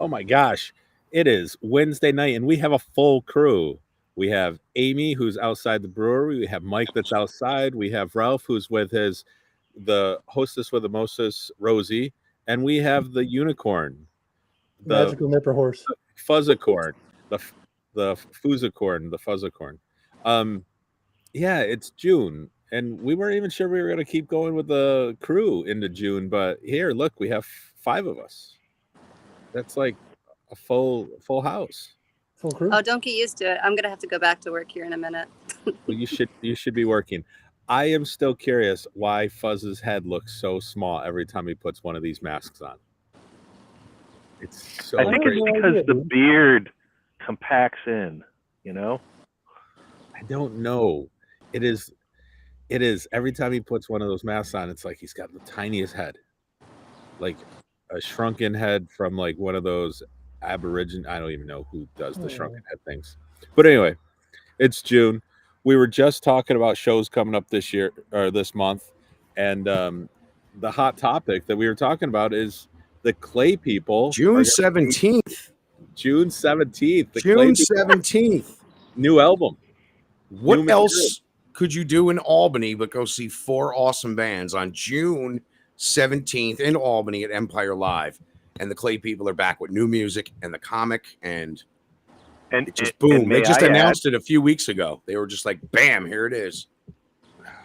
Oh my gosh. It is Wednesday night and we have a full crew. We have Amy who's outside the brewery. We have Mike that's outside. We have Ralph who's with the hostess with the mostest, Rosie, and we have the unicorn, the Magical nipper horse. fuzzicorn, the fuzzicorn, the fuzzicorn. Um yeah, it's June and we weren't even sure we were going to keep going with the crew into June, but here, look, we have 5 of us. That's like a full house. Full crew. Oh, don't get used to it. I'm gonna have to go back to work here in a minute. Well, you should be working. I am still curious why Fuzz's head looks so small every time he puts one of these masks on. It's so I think great. it's because the beard compacts in, you know? I don't know. It is every time he puts one of those masks on, it's like he's got the tiniest head. Like a shrunken head from like one of those Aborigine. I don't even know who does the shrunken head things. But anyway, it's June. We were just talking about shows coming up this year or this month, and the hot topic that we were talking about is the Clay People. June 17th. June 17th. June 17th. New album. What else could you do in Albany but go see 4 awesome bands on June 17th in Albany at Empire Live? And the Clay People are back with new music and the comic, and it just boom. They just announced it a few weeks ago. They were just like, bam, here it is.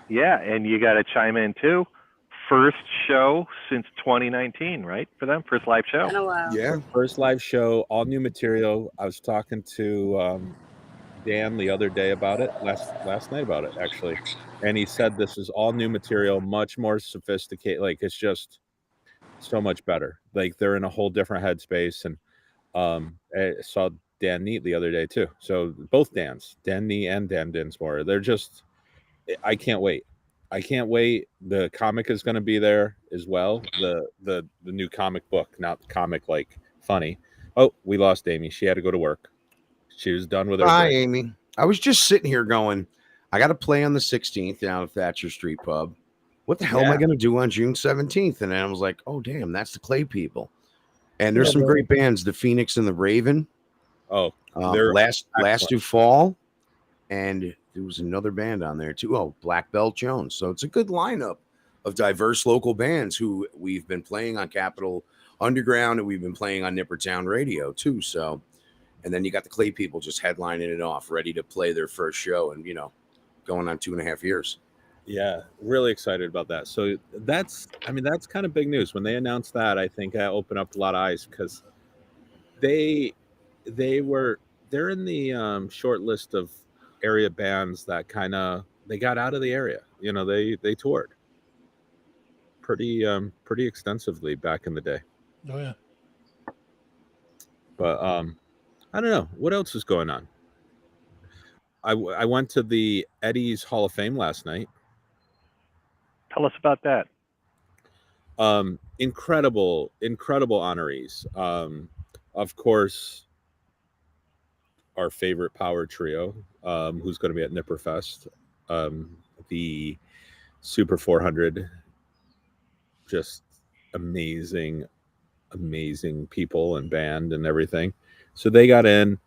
Yeah, and you got to chime in too. First show since 2019, right? For them, first live show. Oh, wow. Yeah, first live show, all new material. I was talking to Dan the other day about it, last night about it actually, and he said this is all new material, much more sophisticated. Like it's just so much better. Like they're in a whole different headspace. And I saw Dan Neat the other day too. So both Dans, Dan Neat and Dan Dinsmore, they're just, I can't wait. The comic is going to be there as well. The new comic book, not comic like funny. Oh, we lost Amy. She had to go to work. She was done with her. Hi, Amy. I was just sitting here going, I got to play on the 16th down at Thatcher Street Pub. What the hell am I going to do on June 17th? And then I was like, oh, damn, that's the Clay People. And there's some great bands, the Phoenix and the Raven. Oh, Last to Fall. And there was another band on there too. Oh, Black Belt Jones. So it's a good lineup of diverse local bands who we've been playing on Capitol Underground and we've been playing on Nippertown Radio too. So, and then you got the Clay People just headlining it off, ready to play their first show and, going on 2.5 years. Yeah, really excited about that. So that's kind of big news. When they announced that, I think that opened up a lot of eyes because they're in the short list of area bands that they got out of the area. They toured pretty extensively back in the day. Oh yeah. But I don't know what else is going on. I went to the Eddie's Hall of Fame last night. Tell us about that. Incredible honorees. Of course, our favorite power trio, who's going to be at Nipperfest, the Super 400, just amazing people and band and everything. So they got in.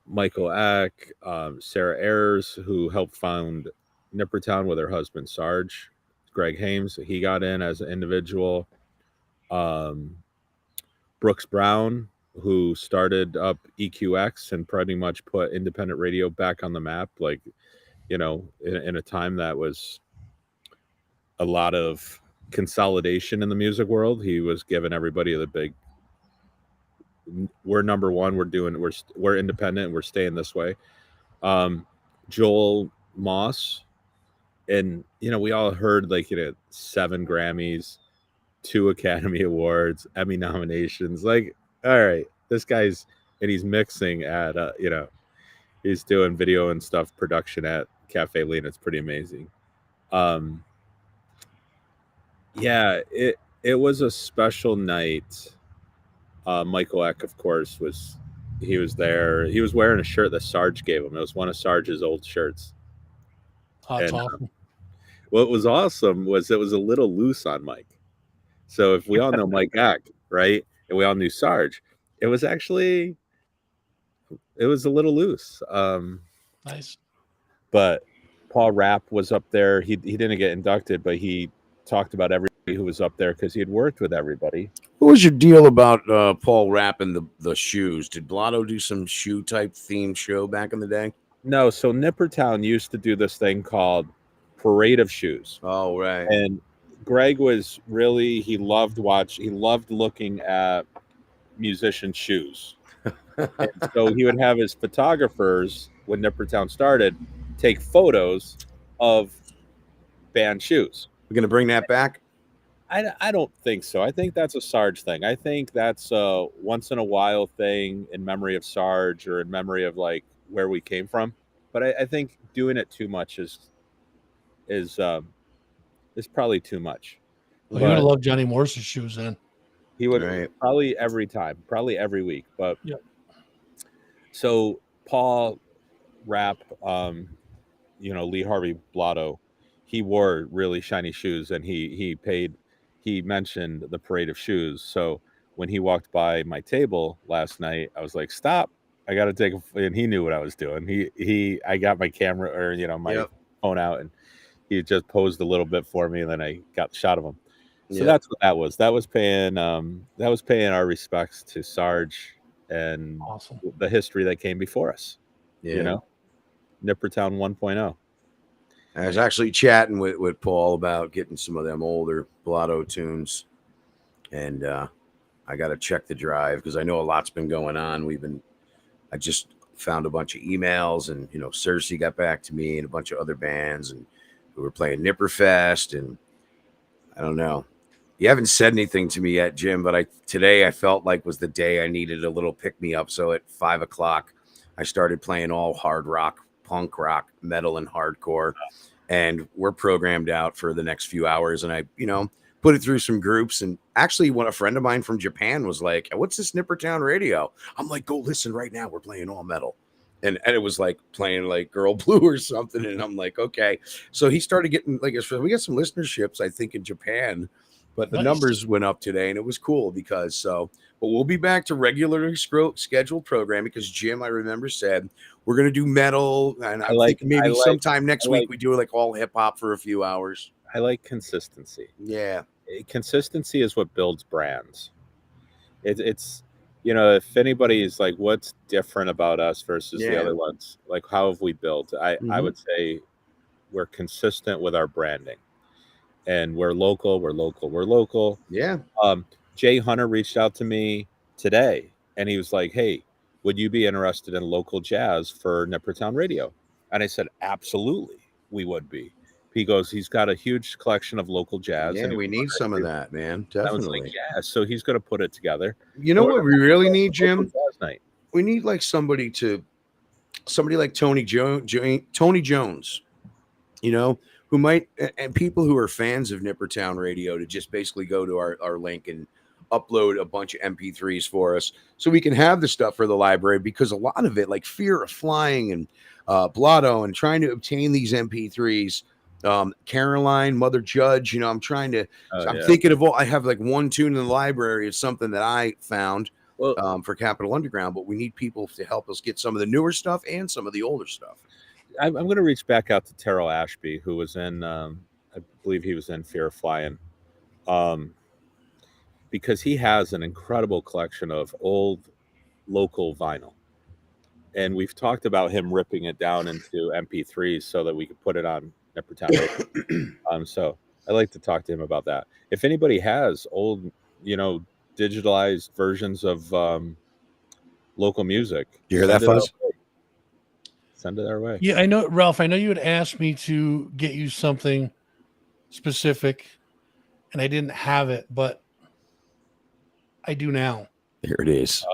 Michael Eck, Sarah Ayers, who helped found Nippertown with her husband Sarge, Greg Hames, he got in as an individual. Brooks Brown, who started up EQX and pretty much put independent radio back on the map, like, in a time that was a lot of consolidation in the music world. He was giving everybody the big, we're number one, we're independent, we're staying this way. Joel Moss, and we all heard 7 Grammys, 2 Academy Awards, Emmy nominations. Like, all right, this guy's, and he's mixing at he's doing video and stuff, production at Cafe Lena. It's pretty amazing. Yeah, it was a special night. Michael Eck, of course, was there. He was wearing a shirt that Sarge gave him. It was one of Sarge's old shirts. That's awesome. What was awesome was it was a little loose on Mike. So if we all know Mike Eck, right, and we all knew Sarge, It was actually it was a little loose. Nice. But Paul Rapp was up there. He didn't get inducted, but he talked about everybody who was up there because he had worked with everybody. What was your deal about Paul Rapp and the shoes? Did Blotto do some shoe type themed show back in the day? No, so Nippertown used to do this thing called Parade of Shoes. Oh, right. And Greg was really, he loved looking at musicians' shoes. And so he would have his photographers, when Nippertown started, take photos of band shoes. We're going to bring that back? I don't think so. I think that's a Sarge thing. I think that's a once in a while thing in memory of Sarge or in memory of like where we came from. But I think doing it too much is probably too much. Well, you're gonna love Johnny Morse's shoes then. He would Right. probably every time, probably every week. But Yep. So Paul Rapp, Lee Harvey Blotto, he wore really shiny shoes, and he mentioned the Parade of Shoes. So when he walked by my table last night, I was like, "Stop! I got to take a." And he knew what I was doing. I got my camera or my phone out, and he just posed a little bit for me, and then I got the shot of him. So that's what that was. That was paying our respects to Sarge and Awesome. the history that came before us. Yeah. Nippertown 1.0. I was actually chatting with Paul about getting some of them older Blotto tunes, and I got to check the drive because I know a lot's been going on. I just found a bunch of emails, and Cersei got back to me and a bunch of other bands, and we were playing Nipperfest, and I don't know. You haven't said anything to me yet, Jim, but today I felt like was the day I needed a little pick me up. So at 5:00, I started playing all hard rock, punk rock, metal, and hardcore. And we're programmed out for the next few hours. And I, put it through some groups. And actually, when a friend of mine from Japan was like, "What's this Nippertown radio?" I'm like, "Go listen right now. We're playing all metal." And it was like playing like Girl Blue or something. And I'm like, okay. So he started getting we got some listenerships, I think, in Japan. But the numbers went up today, and it was cool but we'll be back to regularly scheduled programming because Jim, I remember, said we're going to do metal, and I think maybe sometime next week we do like all hip hop for a few hours. I like consistency. Yeah. Consistency is what builds brands. It's if anybody is like, what's different about us versus the other ones? Like, how have we built? I would say we're consistent with our branding. And we're local. Yeah. Jay Hunter reached out to me today, and he was like, "Hey, would you be interested in local jazz for Nippertown Radio?" And I said, "Absolutely, we would be." He goes, "He's got a huge collection of local jazz, Yeah, and we need some of that, man. Definitely." I was like, "Yeah." So he's going to put it together. You know what we really need, Jim? Jazz night. We need like somebody like Tony Jones, who might, and people who are fans of Nippertown Radio, to just basically go to our link and upload a bunch of MP3s for us so we can have the stuff for the library, because a lot of it, like Fear of Flying and Blotto, and trying to obtain these MP3s, Caroline, Mother Judge, I'm trying to, thinking of I have like one tune in the library of something that I found for Capital Underground, but we need people to help us get some of the newer stuff and some of the older stuff. I'm going to reach back out to Terrell Ashby, who was in, I believe he was in Fear of Flying, because he has an incredible collection of old local vinyl. And we've talked about him ripping it down into MP3s so that we could put it on Nippertown Radio. So I'd like to talk to him about that. If anybody has old, digitalized versions of local music. You hear that, Fuzz? Send it our way. Yeah, I know, Ralph. I know you had asked me to get you something specific, and I didn't have it, but I do now. Here it is.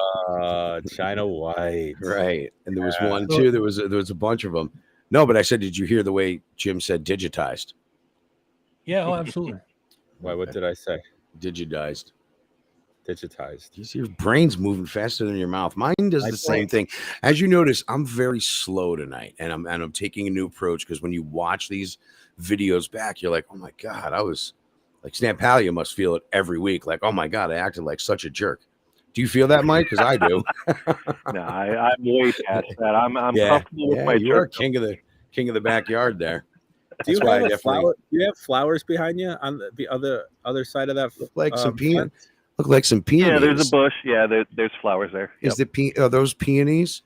China White. Right. And there was one too. There was a bunch of them. No, but I said, did you hear the way Jim said digitized? Yeah, oh, absolutely. Why? What did I say? Digitized. You see, your brain's moving faster than your mouth. Mine does the same thing. As you notice, I'm very slow tonight, and I'm taking a new approach, because when you watch these videos back, you're like, oh my God, I was like, Snampalia must feel it every week. Like, oh my God, I acted like such a jerk. Do you feel that, Mike? Because I do. No, I'm way past that. I'm comfortable with my you are church. king of the backyard there. Do you That's why I have a definitely flower? Do you have flowers behind you on the other side of that? look like some fence? look like some peonies. Yeah, there's a bush. Yeah, there's flowers there. Yep. Is are those peonies?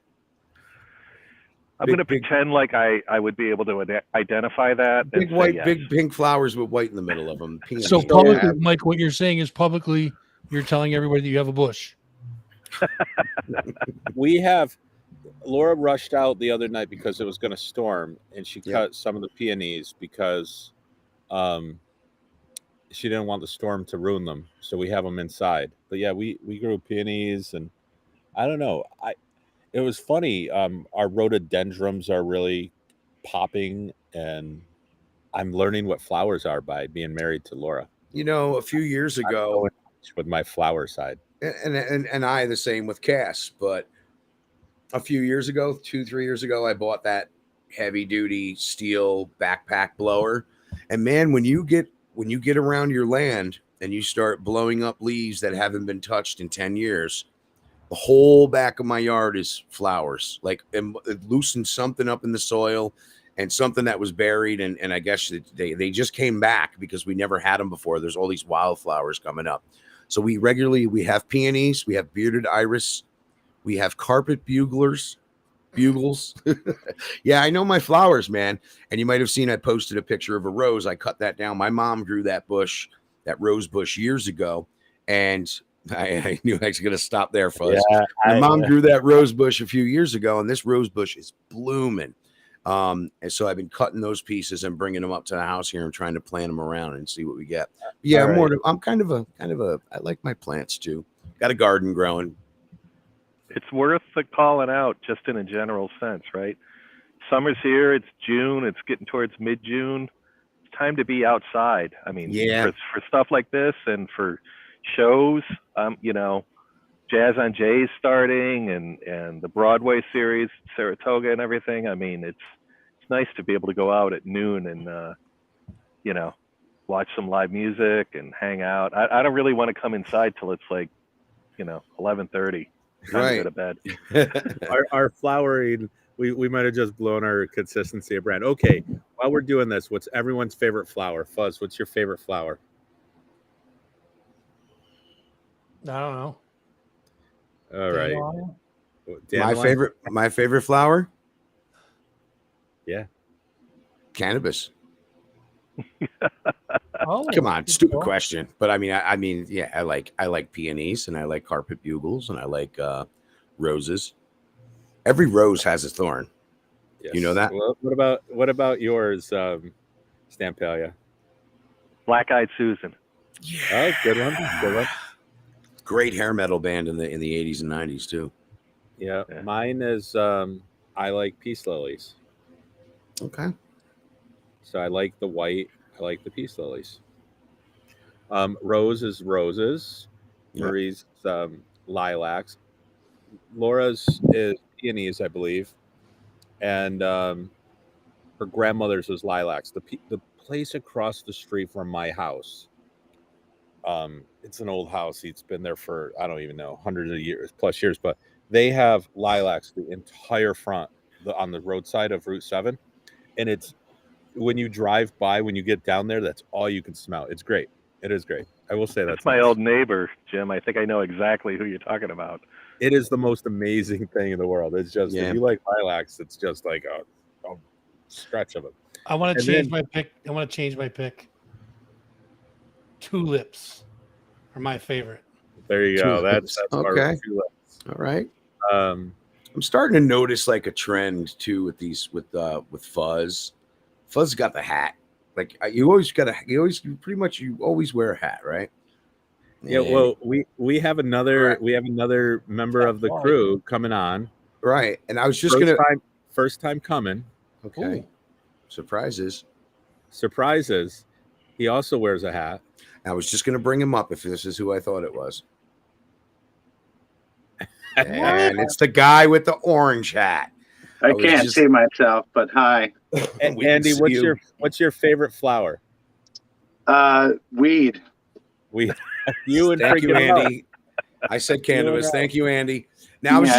I'm big- going to big- pretend like I would be able to identify that. Big and say white, yes. big pink flowers with white in the middle of them. Peonies. So Yeah. publicly, Mike, what you're saying is publicly, you're telling everybody that you have a bush. We have. Laura rushed out the other night because it was going to storm, and she Yeah. cut some of the peonies because she didn't want the storm to ruin them. So we have them inside. But yeah, we grew peonies, and I don't know. It was funny. Our rhododendrons are really popping, and I'm learning what flowers are by being married to Laura. You know, a few years ago, With my flower side. and I the same with Cass, but a few years ago, 2-3 years ago, I bought that heavy duty steel backpack blower. And man, when you get around your land and you start blowing up leaves that haven't been touched in 10 years, the whole back of my yard is flowers. Like it loosened something up in the soil and something that was buried. And I guess they just came back because we never had them before. There's all these wildflowers coming up. So we have peonies, we have bearded iris, we have carpet bugles. Yeah, I know my flowers, man. And you might have seen I posted a picture of a rose. I cut that down. My mom grew that rose bush years ago. And I knew I was going to stop there, Fuzz. Yeah, My mom grew that rose bush a few years ago, and this rose bush is blooming. And so I've been cutting those pieces and bringing them up to the house here and trying to plant them around and see what we get. Yeah, All right. I'm kind of a I like my plants too. Got a garden growing. It's worth the calling out just in a general sense, right? Summer's here. It's June. It's getting towards mid-June. It's time to be outside. I mean, Yeah. for stuff like this and for shows, you know, Jazz on Jay's starting and the Broadway series, Saratoga and everything. I mean, it's nice to be able to go out at noon and, you know, watch some live music and hang out. I don't really want to come inside till it's like, you know, 11:30. Time to go to bed. Our flowering, we might have just blown our consistency of brand. Okay, while we're doing this, what's everyone's favorite flower? Fuzz, what's your favorite flower? I don't know. All right. Dandelion? Dandelion? My favorite flower? Yeah. Cannabis. Oh, Come on, good stupid call. question. But I mean, yeah, I like peonies and I like carpet bugles and I like roses. Every rose has a thorn. Yes. You know that? Well, what about yours, Stampalia? Black-Eyed Susan. Oh, good one. Good one. Great hair metal band in the 80s and 90s too. Yeah. Yeah. Mine is I like peace lilies. Okay. So I like the white. I like the peace lilies. Rose is roses. Yeah. Marie's lilacs. Laura's is peonies, I believe, and her grandmother's is lilacs. The place across the street from my house. It's an old house. It's been there for I don't even know hundreds of years, plus years. But they have lilacs the entire front on the roadside of Route 7, and it's when you drive by, when you get down there, that's all you can smell. It's great. It is great. I will say That's my old neighbor, Jim. I think I know exactly who you're talking about. It is the most amazing thing in the world. It's just Yeah. if you like lilacs, it's just like a stretch of it. I want to And change then- my pick. Tulips are my favorite. There you go. Tulips. That's Okay. our tulips. All right. Um, I'm starting to notice like a trend too with these with Fuzz. Fuzz got the hat. Like you always wear a hat, right? yeah. And- Well, we have another Right. member of the crew coming on. right. And I was just gonna First time coming. okay. Ooh. Surprises. Surprises. He also wears a hat. I was just gonna bring him up if this is who I thought it was. And it's the guy with the orange hat. I was can't just- see myself, but hi. And We can Andy, see what's your favorite flower? Weed. You and Thank you, freaking Mark. Andy. I said cannabis. Thank you, Andy. Now Yeah,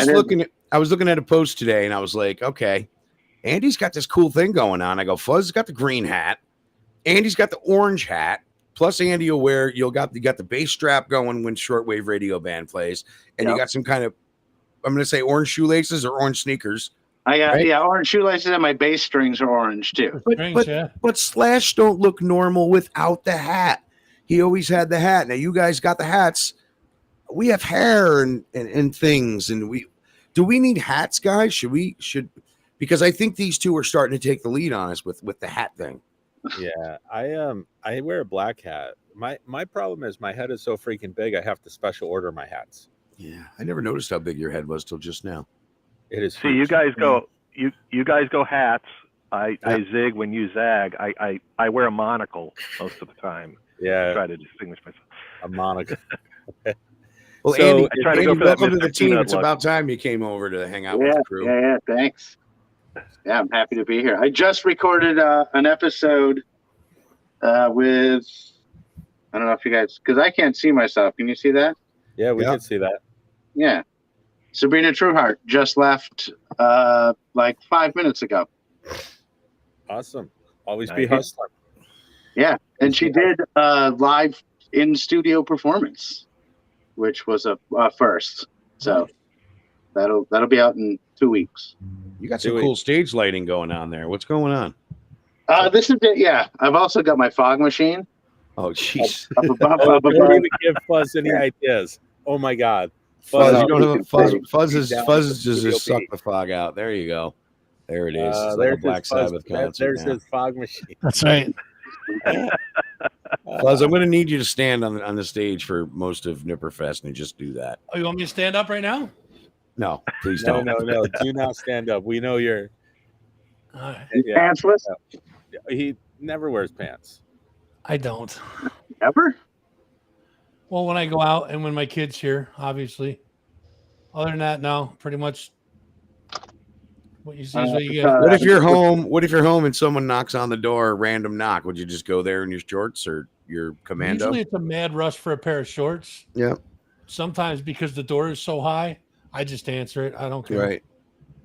I was looking at a post today, and I was like, okay, Andy's got this cool thing going on. I go, Fuzz has got the green hat. Andy's got the orange hat. Plus, Andy will wear you got the bass strap going when shortwave radio band plays, and you Yep. got some kind of, I'm going to say orange shoelaces or orange sneakers. I got Right? orange shoelaces, and my bass strings are orange too. Strange, yeah. But Slash don't look normal without the hat. He always had the hat. Now you guys got the hats. We have hair and things, and do we need hats, guys? Should because I think these two are starting to take the lead on us with the hat thing. Yeah, I wear a black hat. My problem is my head is so freaking big. I have to special order my hats. Yeah, I never noticed how big your head was till just now. It is. See, you huge. guys go hats. I zig when you zag. I wear a monocle most of the time. I Yeah, try to distinguish myself. a monocle. Well, So, Andy, I try to go Andy for that welcome to the Mr. team. Peanut It's look. about time you came over to hang out with Yeah, the crew. yeah, thanks. Yeah, I'm happy to be here. I just recorded an episode with, I don't know if you guys, because I can't see myself. Can you see that? Yeah, we Yeah. can see that. Yeah. Sabrina Trueheart just left like 5 minutes ago. Awesome. Always be Nice. hustling. Yeah, and she did a live in studio performance, which was a first. So that'll be out in 2 weeks. You got some Do it. cool stage lighting going on there. What's going on? This is it. Yeah, I've also got my fog machine Oh, jeez. up above. Oh, up don't above. even give Fuzz any Yeah. ideas. Oh my God. Fuzz, no, you don't you have can a fuzz. say- Fuzz is Down just Studio suck B. the fog out. There you go. There it is. It's like There's a Black his Fuzz- Sabbath concert. There's now. his fog machine. That's right. Fuzz, I'm going to need you to stand on the stage for most of Nipperfest and just do that. Oh, you want me to stand up right now? No, please No, don't. no. Do not stand up. We know you're. All right. Yeah, Pantsless? he never wears pants. I don't. Ever? Well, when I go out and when my kid's here, obviously. Other than that, no, pretty much what you see is what you get. What if you're home? What if you're home and someone knocks on the door, a random knock? Would you just go there in your shorts or your commando? Usually it's a mad rush for a pair of shorts. Yeah. Sometimes because the door is so high, I just answer it. I don't care.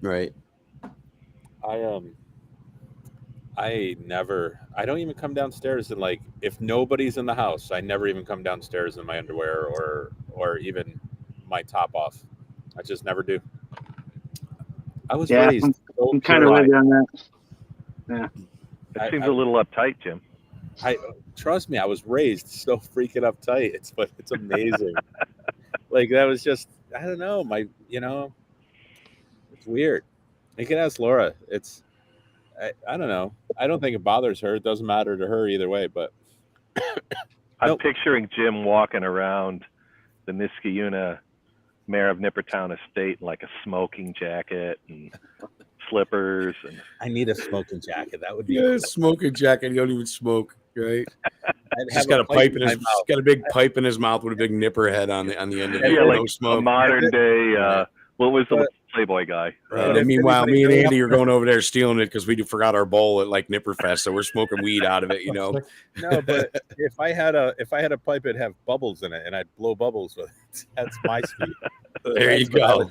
Right. I don't even come downstairs, and like if nobody's in the house, I never even come downstairs in my underwear or even my top off. I just never do. I was Yeah, raised so I'm kind of pure. with you on that. It seems a little uptight, Jim. I trust me, I was raised so freaking uptight. It's amazing. Like that was just I don't know, it's weird. You can ask Laura. I don't know. I don't think it bothers her. It doesn't matter to her either way, but I'm Nope. picturing Jim walking around the Niskayuna mayor of Nippertown estate in like a smoking jacket and slippers. And I need a smoking jacket. That would be Yeah, smoking jacket. You don't even smoke, right? I'd He's have got a pipe in my his. mouth. He's got a big pipe in his mouth with a big nipper head on the end of it. yeah, like no a smoke. modern day, what was the But- Playboy guy? And if meanwhile, anybody me and growing Andy up- are going over there stealing it because we forgot our bowl at like Nipperfest, so we're smoking weed out of it. You know, No, but if I had a pipe, it'd have bubbles in it, and I'd blow bubbles with it. That's my speed. There you That's what I go. would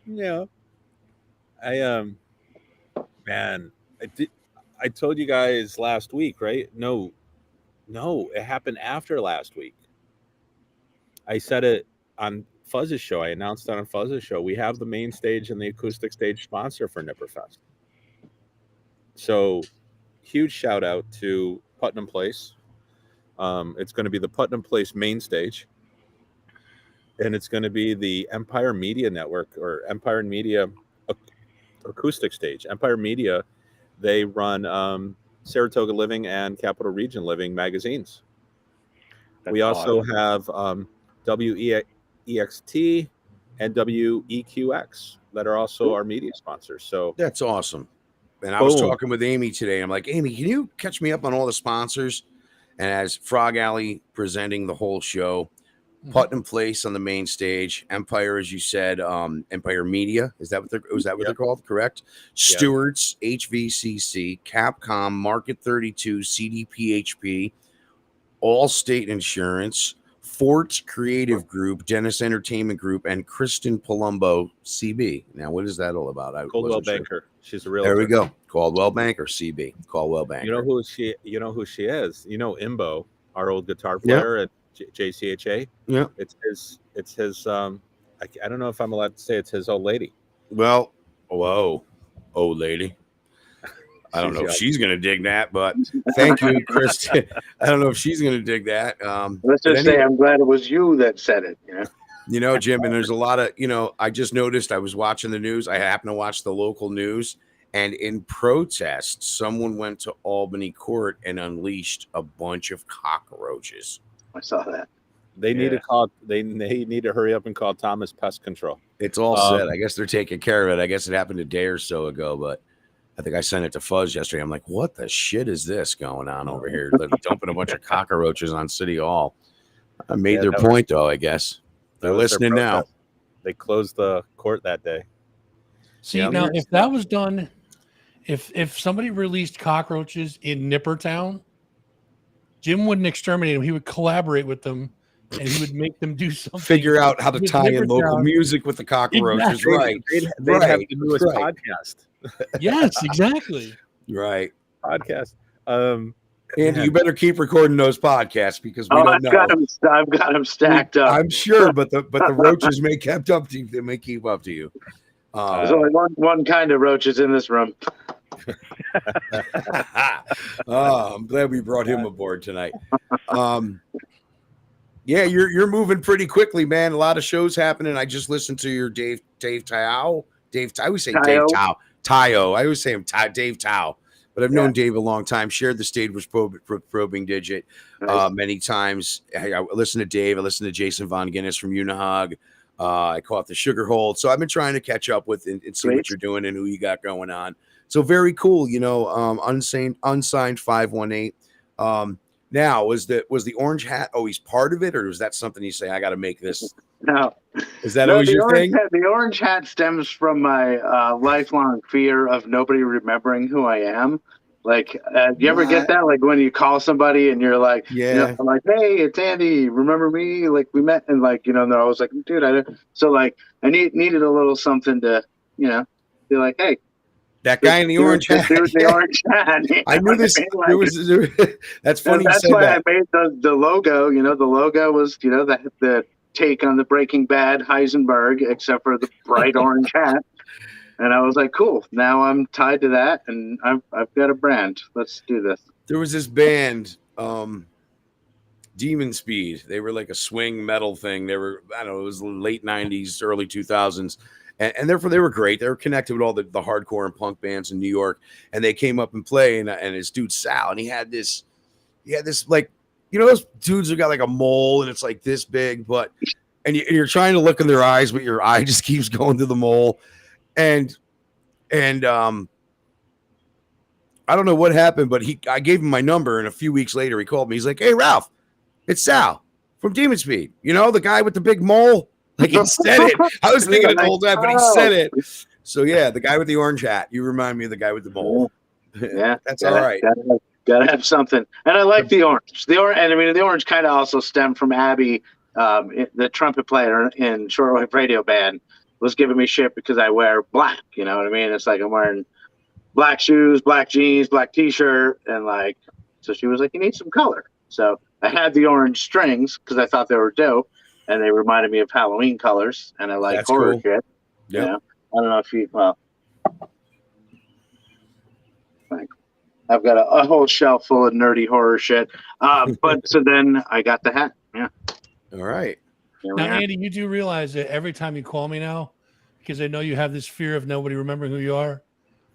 do. Yeah, man, I told you guys last week, right? No, it happened after last week. I said it on Fuzz's show. I announced it on Fuzz's show. We have the main stage and the acoustic stage sponsor for Nipperfest. So, huge shout out to Putnam Place. It's going to be the Putnam Place main stage, and it's going to be the Empire Media Network or Empire Media acoustic stage. Empire Media, they run Saratoga Living and Capital Region Living magazines. That's We also awesome. have WEXT and WEQX that are also our media sponsors. So that's awesome. And I was Boom. talking with Amy today. I'm like, Amy, can you catch me up on all the sponsors? And as Frog Alley presenting the whole show, Putnam Place on the main stage, Empire, as you said, Empire Media. Is that what they're called? Correct. Stewart's, HVCC, Capcom, Market 32, CDPHP, Allstate Insurance, Fort Creative Group, Dennis Entertainment Group, and Kristen Palumbo, CB. Now, what is that all about? I Coldwell wasn't sure. Banker. She's a real. There we go. Caldwell Banker, CB. Caldwell Banker. You know who she? You know who she is. You know Imbo, our old guitar player at JCHA. Yeah. It's his. It's his. I don't know if I'm allowed to say it's his old lady. Well, whoa, old lady. I don't know if she's going to dig that, but thank you, Kristen. I don't know if she's going to dig that. Let's just say I'm glad it was you that said it. You know, Jim, and there's a lot of, I just noticed I was watching the news. I happen to watch the local news, and in protest, someone went to Albany court and unleashed a bunch of cockroaches. I saw that. They need to call. They need to hurry up and call Thomas Pest Control. It's all set. I guess they're taking care of it. I guess it happened a day or so ago, but I think I sent it to Fuzz yesterday. I'm like, what the shit is this going on over here? They're dumping a bunch of cockroaches on City Hall. I made their point, though, I guess. They're listening now. They closed the court that day. See, now if that was done, if somebody released cockroaches in Nippertown, Jim wouldn't exterminate them. He would collaborate with them, and he would make them do something. Figure out how to tie in local music with the cockroaches. Exactly. Right. They'd have the newest podcast. Yes, exactly. Right. Podcast. And you better keep recording those podcasts because we don't know. I've got them stacked up. I'm sure, but the roaches may kept up to you. They may keep up to you. There's only one kind of roaches in this room. I'm glad we brought him aboard tonight. Yeah, you're moving pretty quickly, man. A lot of shows happening. I just listened to your Dave Tao. I always say Dave Tao. Tayo. I always say him Dave Tao. But I've known Dave a long time. Shared the stage with Probing Digit many times. I listened to Dave. I listened to Jason Von Guinness from Unihog. I caught the Sugar Hold. So I've been trying to catch up with and see what you're doing and who you got going on. So very cool. Unsigned 518. Now, was the orange hat always part of it, or was that something you say, I got to make this? No. Is that always your thing? The orange hat stems from my lifelong fear of nobody remembering who I am. Like, you ever get that? Like when you call somebody and you're like, I'm like, hey, it's Andy. Remember me? Like we met, and like, and they're always like, dude, I don't. So like, I needed a little something to, be like, hey. That guy in the orange hat. Dude, the orange hat. I knew this. That's funny. That's why I made the logo. The logo was, the take on the Breaking Bad Heisenberg, except for the bright orange hat. And I was like, cool. Now I'm tied to that, and I've got a brand. Let's do this. There was this band, Demon Speed. They were like a swing metal thing. They were, I don't know, it was late 90s, early 2000s. And therefore they were great. They were connected with all the hardcore and punk bands in New York. And they came up and play, and his dude Sal, and he had this like, those dudes who got like a mole and it's like this big, and you're trying to look in their eyes, but your eye just keeps going to the mole. And I don't know what happened, but I gave him my number, and a few weeks later he called me. He's like, hey, Ralph, it's Sal from Demon Speed. The guy with the big mole? Like he said it. I was thinking it the whole time, but he said it. So yeah, the guy with the orange hat. You remind me of the guy with the mole. Yeah, that's all right. Gotta have something. And I like the orange. The orange kind of also stemmed from Abby, the trumpet player in Shortwave Radio Band, was giving me shit because I wear black. You know what I mean? It's like I'm wearing black shoes, black jeans, black t-shirt, and like, so she was like, you need some color. So I had the orange strings because I thought they were dope. And they reminded me of Halloween colors, and I like horror shit. Yeah, I don't know if I've got a whole shelf full of nerdy horror shit. But so then I got the hat. Yeah. All right. Now, Andy, you do realize that every time you call me now, because I know you have this fear of nobody remembering who you are,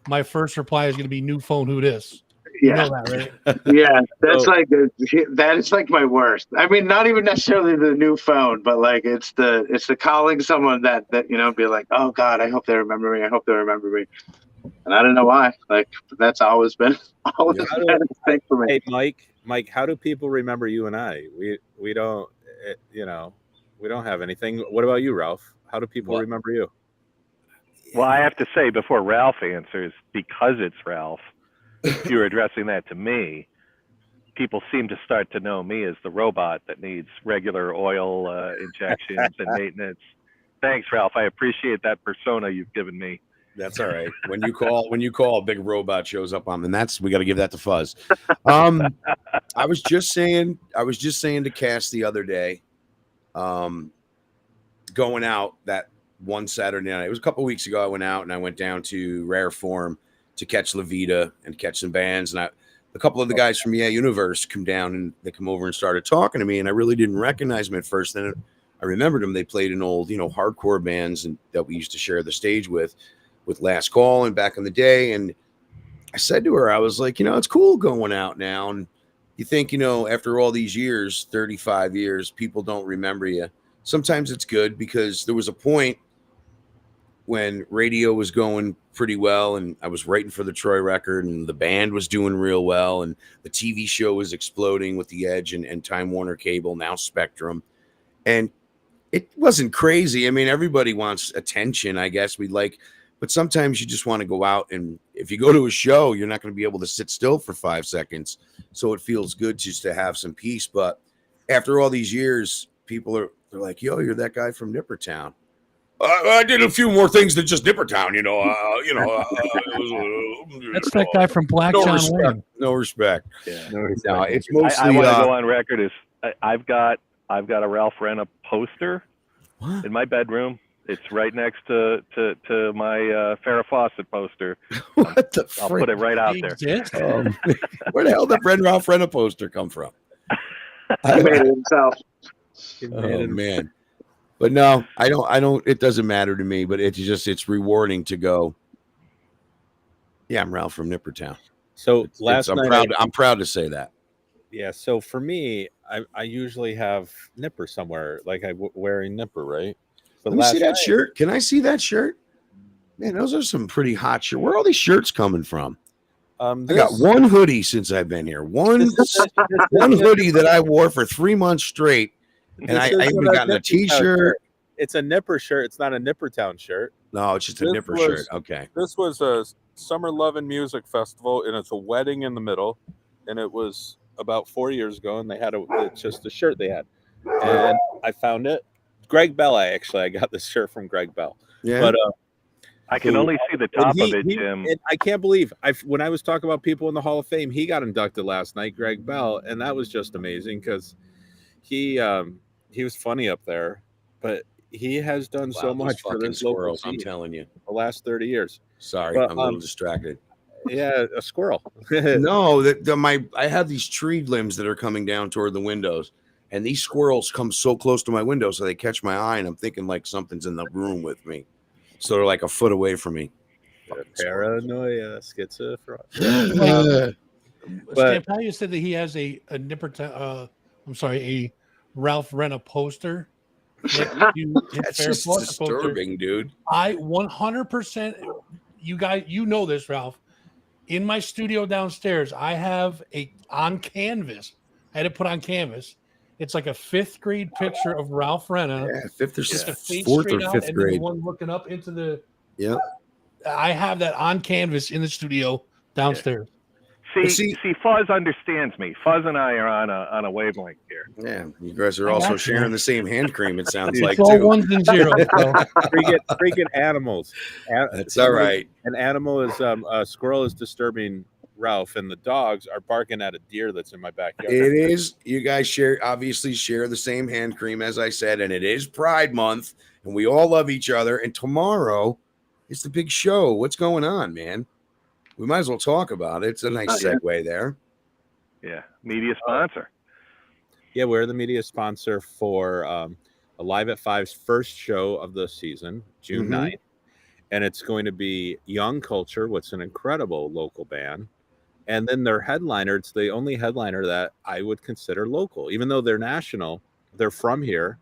my first reply is going to be new phone, who this? Yeah, you know that, right? Yeah, that's that is like my worst. I mean, not even necessarily the new phone, but like it's the calling someone that be like, oh God, I hope they remember me. I hope they remember me. And I don't know why. Like that's always been a thing for me. Hey, Mike, how do people remember you and I? We don't, we don't have anything. What about you, Ralph? How do people remember you? Well, I have to say before Ralph answers, because it's Ralph. If you were addressing that to me, people seem to start to know me as the robot that needs regular oil injections and maintenance. Thanks, Ralph. I appreciate that persona you've given me. That's all right. When you call, a big robot shows up on, and we got to give that to Fuzz. I was just saying to Cass the other day, going out that one Saturday night. It was a couple weeks ago. I went out and I went down to Rare Form to catch La Vida and catch some bands. And a couple of the guys from Yeah Universe come down and they come over and started talking to me. And I really didn't recognize them at first. Then I remembered them. They played in old, hardcore bands that we used to share the stage with Last Call and back in the day. And I said to her, I was like, it's cool going out now. And you think, after all these years, 35 years, people don't remember you. Sometimes it's good because there was a point when radio was going pretty well and I was writing for the Troy record and the band was doing real well and the TV show was exploding with The Edge and Time Warner Cable, now Spectrum. And it wasn't crazy. I mean, everybody wants attention, I guess but sometimes you just want to go out, and if you go to a show, you're not going to be able to sit still for 5 seconds. So it feels good just to have some peace. But after all these years, they're like, yo, you're that guy from Nippertown. I did a few more things than just Nippertown, That's that guy from Black John Wayne. No respect. Yeah. No, it's mostly. I want to go on record as I've got a Ralph Renna poster in my bedroom. It's right next to my Farrah Fawcett poster. What the I'll put it right out there. Where the hell did Ralph Renna poster come from? He made it himself. Oh man. But no, I don't, it doesn't matter to me, but it's rewarding to go. Yeah, I'm Ralph from Nippertown. So last night, I'm proud to say that. Yeah. So for me, I usually have Nipper somewhere, like wearing Nipper, right? But Let me see that shirt. Can I see that shirt? Man, those are some pretty hot shirts. Where are all these shirts coming from? I got one hoodie since I've been here. One hoodie that I wore for 3 months straight. And I even got a T-shirt. It's a Nipper shirt. It's not a Nippertown shirt. No, it's just a Nipper shirt. Okay. This was a Summer Love and Music Festival, and it's a wedding in the middle. And it was about 4 years ago, and they had it's just a shirt they had. And I found it. Greg Bell, I got this shirt from Greg Bell. Yeah. But I can only see the top of it, Jim. And I can't believe when I was talking about people in the Hall of Fame, he got inducted last night, Greg Bell, and that was just amazing because he was funny up there, but he has done so much for this local scene. I'm telling you, the last 30 years. Sorry, I'm a little distracted. Yeah, a squirrel. No, I have these tree limbs that are coming down toward the windows, and these squirrels come so close to my window, so they catch my eye, and I'm thinking like something's in the room with me. So they're like a foot away from me. Paranoia, schizophrenia. Stan Palia said that he has a Nippertown. a Ralph Renna poster. That's just disturbing, dude. I 100%. You guys, know this, Ralph. In my studio downstairs, I have on canvas. I had to put on canvas. It's like a 5th grade picture of Ralph Renna. Yeah, 5th or just a face 4th or straight out, 5th and grade. the one looking up into the. Yeah. I have that on canvas in the studio downstairs. See, Fuzz understands me. Fuzz and I are on a wavelength here. Yeah, you guys are also sharing the same hand cream. It sounds like all too. ones and zeros. freaking animals. That's all right. An animal is a squirrel is disturbing Ralph, and the dogs are barking at a deer that's in my backyard. It is. You guys obviously share the same hand cream, as I said, and it is Pride Month, and we all love each other. And tomorrow is the big show. What's going on, man? We might as well talk about it. It's a nice segue there. Yeah, media sponsor. Yeah, we're the media sponsor for Alive at Five's first show of the season, June 9th. And it's going to be Young Culture, what's an incredible local band. And then their headliner, it's the only headliner that I would consider local. Even though they're national, they're from here.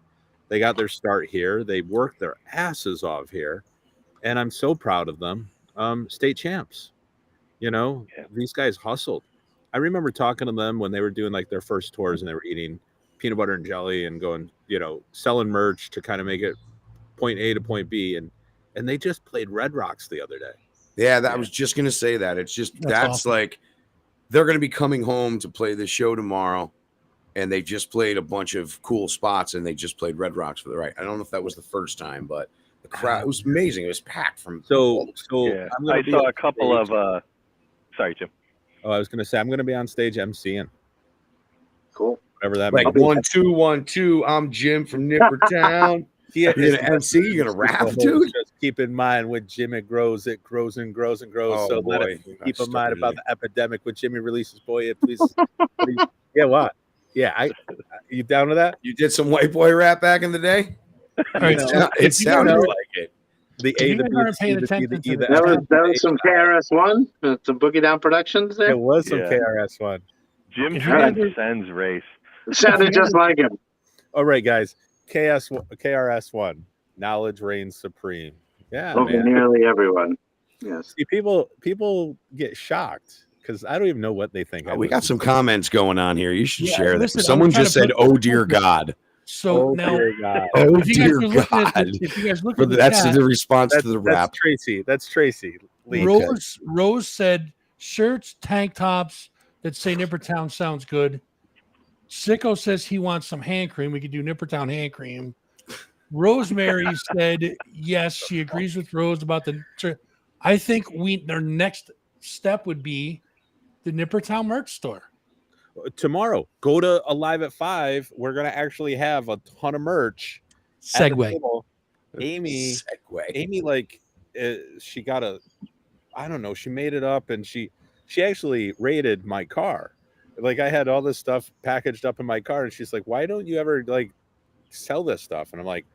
They got their start here. They worked their asses off here. And I'm so proud of them. State champs. These guys hustled. I remember talking to them when they were doing like their first tours and they were eating peanut butter and jelly and going, selling merch to kind of make it point A to point B. And they just played Red Rocks the other day. Yeah, I was just going to say that. It's just, that's awesome. like, they're going to be coming home to play this show tomorrow, and they just played a bunch of cool spots, and they just played Red Rocks for the right. I don't know if that was the first time, but the crowd, it was amazing. It was packed from Yeah, I'm gonna I be saw on a couple stage. of. Sorry, Jim. Oh, I was gonna say I'm gonna be on stage MCing, Cool. whatever that like means. 1 2 1 2. I'm Jim from Nippertown. Yeah, You're gonna MC? You're gonna rap, dude? Just keep in mind when Jimmy grows, it grows and grows and grows. Oh, so let boy. it I'm keep in stuck mind in about there. the epidemic when Jimmy releases Boy It Please. Yeah, what? Yeah, you down with that? You did some white boy rap back in the day? All right, know, so It if you guys sounded are- like it. The if A, you the guys B, aren't the C, paying the D, attention the E, to the the F. That was some KRS-One, some Boogie Down Productions there. It was some Yeah. KRS-One. Jim If you guys are- transcends race. It sounded just like him. All right, guys. KRS-One. Knowledge reigns supreme. Yeah, Over man. nearly everyone. Yes. See, people get shocked because I don't even know what they think. I We got listen some to. comments going on here. You should Yeah, share that. listen, I'm Someone trying just to said, put- "Oh dear God." So Oh, now, dear God. Oh if you guys dear are looking at God. if you guys look at the That's chat, the response That's, to the that's rap. Tracy. That's Tracy. Lee. Okay. Rose said shirts, tank tops that say Nippertown sounds good. Sicko says he wants some hand cream. We could do Nippertown hand cream. Rosemary said yes, she agrees with Rose about the. I think their next step would be the Nippertown merch store. Tomorrow, go to Alive at 5. We're gonna actually have a ton of merch. at the Segway. table. Amy, Segway. like she got I don't know, she made it up, and she actually raided my car. Like I had all this stuff packaged up in my car, and she's like, "Why don't you ever like sell this stuff?" And I'm like,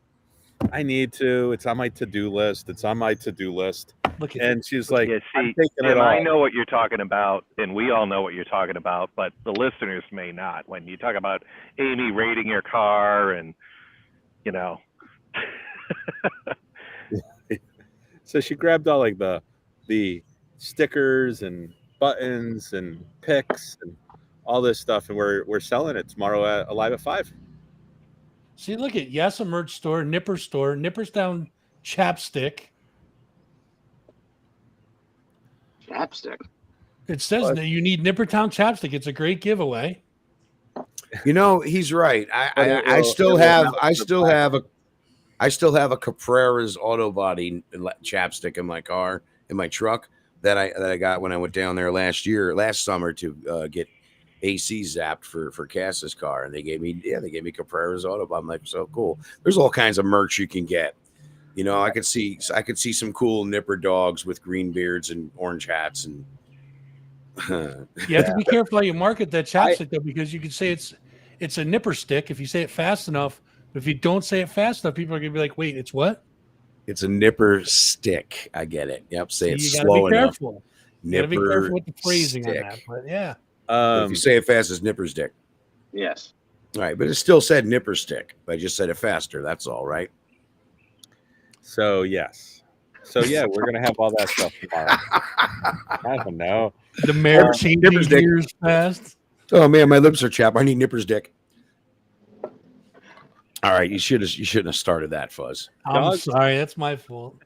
"I need to. It's on my to-do list. It's on my to-do list." Look at And she's like, Yeah, "I'm see, taking it Jim, I all." know what you're talking about, and we all know what you're talking about, but the listeners may not. When you talk about Amy raiding your car and, you know. So she grabbed all like the stickers and buttons and picks and all this stuff, and we're selling it tomorrow at Alive at 5. See, look at a merch store, Nippers Down chapstick. Chapstick. It says that you need Nippertown chapstick. It's a great giveaway. You know, he's right. But it I will- still it will have melt I the still black. have a Caprera's auto body chapstick in my car, in my truck that I got when I went down there last summer to get AC zapped for Cass's car, and they gave me Caprera's auto body. I'm like, so cool. There's all kinds of merch you can get. You know, I could see some cool Nipper dogs with green beards and orange hats, and You have to be careful how you market that chapstick though, because you can say it's a nipper stick if you say it fast enough. But if you don't say it fast enough, people are gonna be like, "Wait, it's what?" it's a Nipper stick. I get it. Yep, say it You gotta slow be enough. careful. You gotta be careful with the phrasing stick. on that. But yeah, But if you say it fast, it's Nipper's dick. Yes. All right, but it still said Nipper stick. I just said it faster. That's all, right? So yes. So yeah, we're gonna have all that stuff tomorrow. I don't know. the mayor changing Nipper's dick. gears fast. Oh man, my lips are chapped. I need Nipper's dick. All right, you shouldn't have started that, Fuzz. I'm Dog. sorry, that's my fault.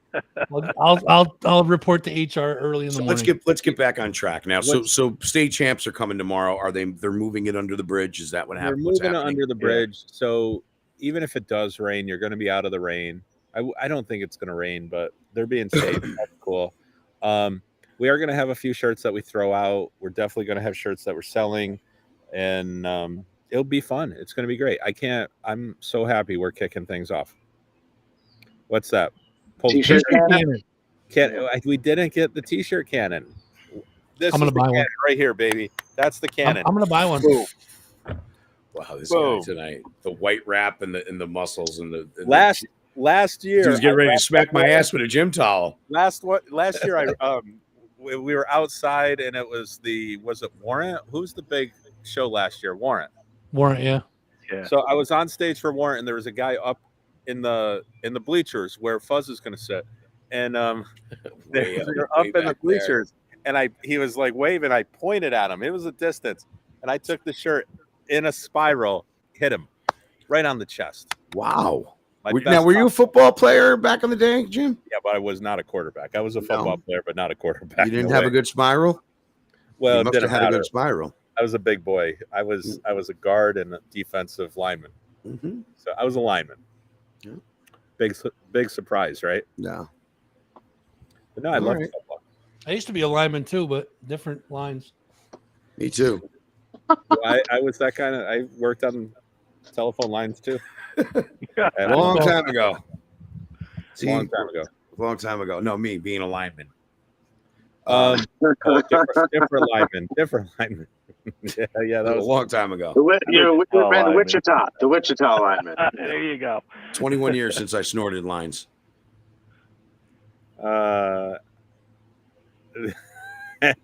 I'll report to HR early in the So morning. let's get back on track now. So What's- so state champs are coming tomorrow. They're moving it under the bridge? Is that what We're happened? What's moving it happening? under the bridge. So even if it does rain, you're going to be out of the rain. I don't think it's going to rain, but they're being safe. That's cool. We are going to have a few shirts that we throw out. We're definitely going to have shirts that we're selling, and it'll be fun. It's going to be great. I'm so happy we're kicking things off. What's that? T-shirt Cannon. We didn't get the t-shirt cannon. This I'm gonna is the buy one. cannon right here, baby. That's the I'm cannon. gonna buy one. Boom. Wow, this Boom. guy tonight. The white wrap and the muscles and the Last year, He was getting I ready to wrapped smack up my ass with a gym towel. Last year, we were outside, and it was it Warrant? Who's the big show last year? Warrant. Warrant, yeah. Yeah. So I was on stage for Warrant, and there was a guy up in the bleachers where Fuzz is going to sit, and they were up in the bleachers, and he was like waving. I pointed at him. It was a distance, and I took the shirt in a spiral, hit him right on the chest. Wow. My Now, best were you a shot. football player back in the day, Jim? Yeah, but I was not a quarterback. I was a No. football player, but not a quarterback. You didn't No have way. a good spiral? Well, you it must have didn't had a matter. good spiral. I was a big boy. I was a guard and a defensive lineman. Mm-hmm. So I was a lineman. Yeah. Big surprise, right? No. But no, I All loved right. football. I used to be a lineman too, but different lines. Me too. I was that kind of. I worked on telephone lines too. And Long time ago. long time ago. Long time ago. No, me being a lineman. Oh, different lineman. Different lineman. yeah, that a was long time ago. The lineman. Wichita lineman. There you go. 21 years since I snorted lines.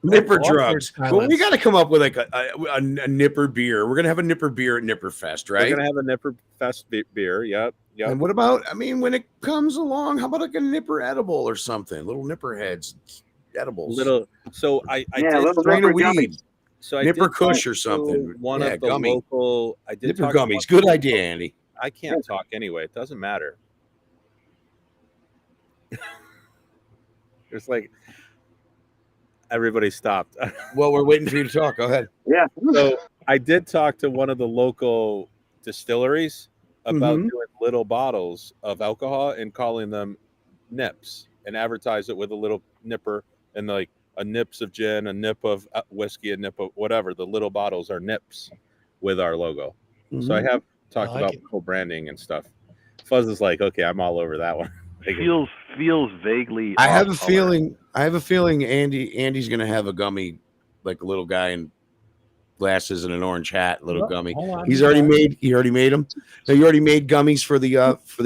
Nipper Awkward drugs. Well, we silence. got to come up with like a Nipper beer. We're gonna have a Nipper beer at Nipper Fest, We're right? gonna have a Nipper Fest beer. Yep. And what about? I mean, when it comes along, how about like a Nipper edible or something? Little Nipper heads, edibles. Little. So I Yeah, did. little strain of Nipper gummies. weed. So I Nipper did Kush talk or something. to One Yeah, of the gummy. local. I did Nipper talk to gummies. one- Good idea, Andy. I can't talk anyway. It doesn't matter. It's like everybody stopped. Well, we're waiting for you to talk. Go ahead. Yeah. So I did talk to one of the local distilleries about Mhm. doing little bottles of alcohol and calling them nips and advertise it with a little nipper and like a nips of gin, a nip of whiskey, a nip of whatever. The little bottles are nips with our logo. So I have talked I like about it. co-branding and stuff. Fuzz is like, okay, I'm all over that one. Feels vaguely. I have a off-color. feeling. I have a feeling Andy's gonna have a gummy, like a little guy in glasses and an orange hat, little Oh, gummy. hold on. He already made them. So you already made gummies for the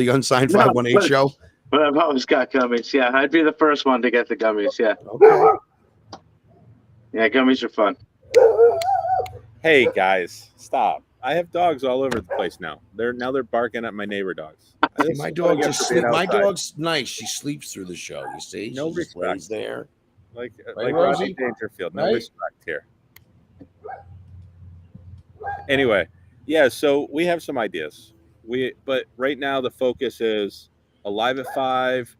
unsigned No, 518 but- show. But I've always got gummies. Yeah, I'd be the first one to get the gummies. Yeah. Okay. Yeah, gummies are fun. Hey guys, stop. I have dogs all over the place now. They're barking at my neighbor dogs. My dog my dog's nice. She sleeps through the show. You see, No she just respect. lays there. like Right, Rodney Rosie? Dangerfield. No Right? respect here. Anyway, yeah, so we have some ideas. But right now the focus is Alive at 5,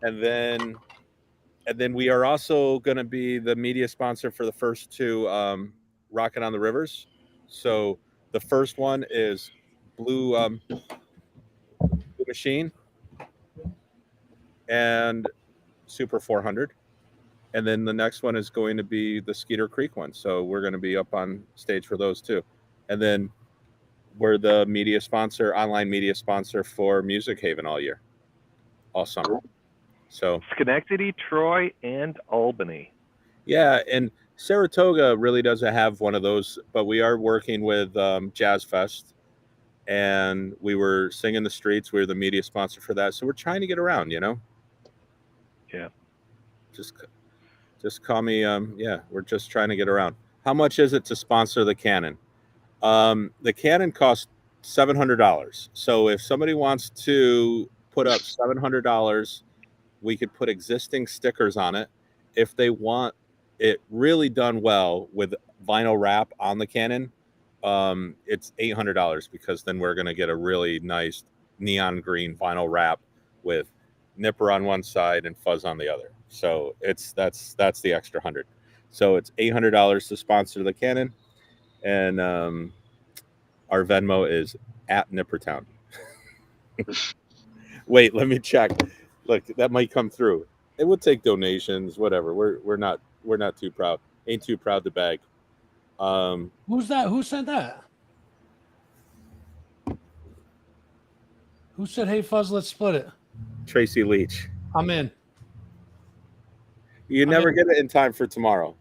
and then we are also going to be the media sponsor for the first two Rocket on the Rivers. So the first one is Blue Machine and Super 400. And then the next one is going to be the Skeeter Creek one. So we're going to be up on stage for those too. And then we're the media sponsor, online media sponsor for Music Haven all year, all summer. So Schenectady, Troy, and Albany. yeah, and Saratoga really doesn't have one of those, but we are working with Jazz Fest, and we were singing the streets. We were the media sponsor for that, so we're trying to get around. Yeah. Just call me. Yeah, we're just trying to get around. How much is it to sponsor the Cannon? The Cannon costs $700. So if somebody wants to put up $700, we could put existing stickers on it. If they want it really done well with vinyl wrap on the Cannon, it's $800 because then we're going to get a really nice neon green vinyl wrap with Nipper on one side and Fuzz on the other. So that's the extra $100. So it's $800 to sponsor the Cannon, and our Venmo is at Nippertown. Wait, let me check. Look, that might come through. It would take donations, whatever. We're not too proud. Ain't too proud to beg. Who's that? Who sent that? Who said, "Hey Fuzz, let's split it"? Tracy Leach. I'm in. You never get it in time for tomorrow.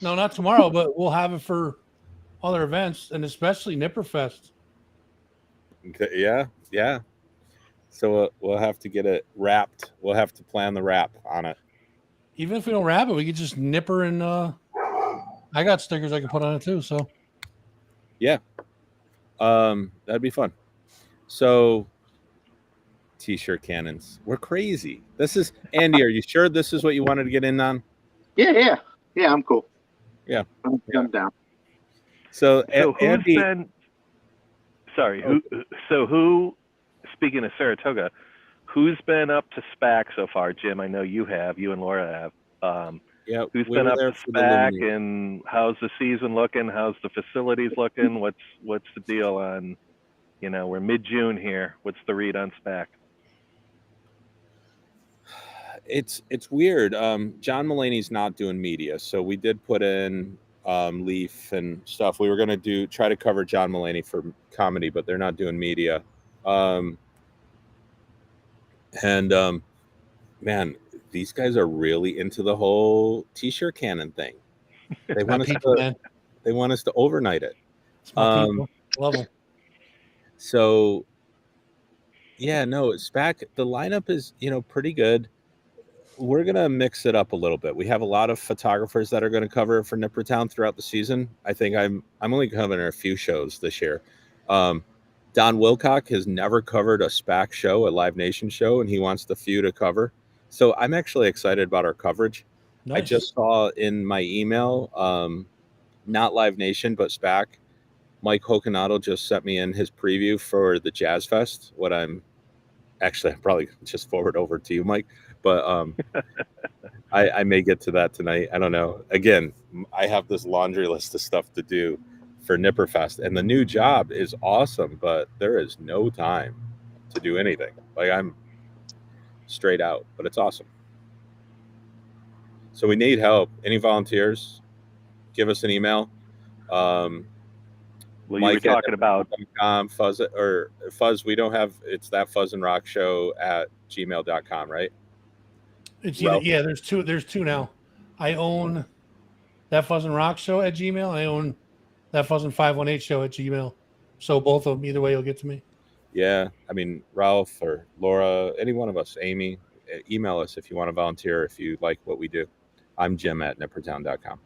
No, not tomorrow, but we'll have it for other events and especially Nipperfest. Okay, yeah. So we'll have to get it wrapped. We'll have to plan the wrap on it. Even if we don't wrap it, we could just nipper and I got stickers I can put on it too. So Yeah. That'd be fun. So t-shirt cannons. We're crazy. This is Andy, are you sure this is what you wanted to get in on? Yeah. I'm cool. Yeah. I'm down. So So who's Andy, been? Sorry. Who? Speaking of Saratoga, who's been up to SPAC so far? Jim, I know you have. You and Laura have. Yeah, who's we been were up there to for the SPAC Luminaries. and how's the season looking? How's the facilities looking? What's the deal on, we're mid-June here. What's the read on SPAC? It's weird. John Mulaney's not doing media, so we did put in Leaf and stuff. We were gonna try to cover John Mulaney for comedy, but they're not doing media. Man, these guys are really into the whole T-shirt cannon thing. They My want us people, to. man. They want us to overnight it. It's my people. Love them. So, yeah, no, SPAC. The lineup is pretty good. We're gonna mix it up a little bit. We have a lot of photographers that are going to cover for Nippertown throughout the season. I think I'm only covering a few shows this year. Don Wilcock has never covered a SPAC show, a Live Nation show, and he wants the few to cover. So I'm actually excited about our coverage. Nice. I just saw in my email, not Live Nation, but SPAC, Mike Hoconato just sent me in his preview for the Jazz Fest. I probably just forward over to you, Mike, but I may get to that tonight. I don't know. Again, I have this laundry list of stuff to do for Nipperfest, and the new job is awesome, but there is no time to do anything. Like, I'm straight out, but it's awesome. So we need help. Any volunteers? Give us an email. Well, you were talking about Fuzz or Fuzz. We don't have. It's that Fuzz and Rock Show at gmail.com, right? It's either, yeah. There's two now. I own that Fuzz and Rock Show at Gmail. I own that Fuzz and 518 Show at Gmail. So both of them, either way, you'll get to me. Yeah, I mean, Ralph or Laura, any one of us, Amy, email us if you want to volunteer. If you like what we do, I'm Jim at nippertown.com.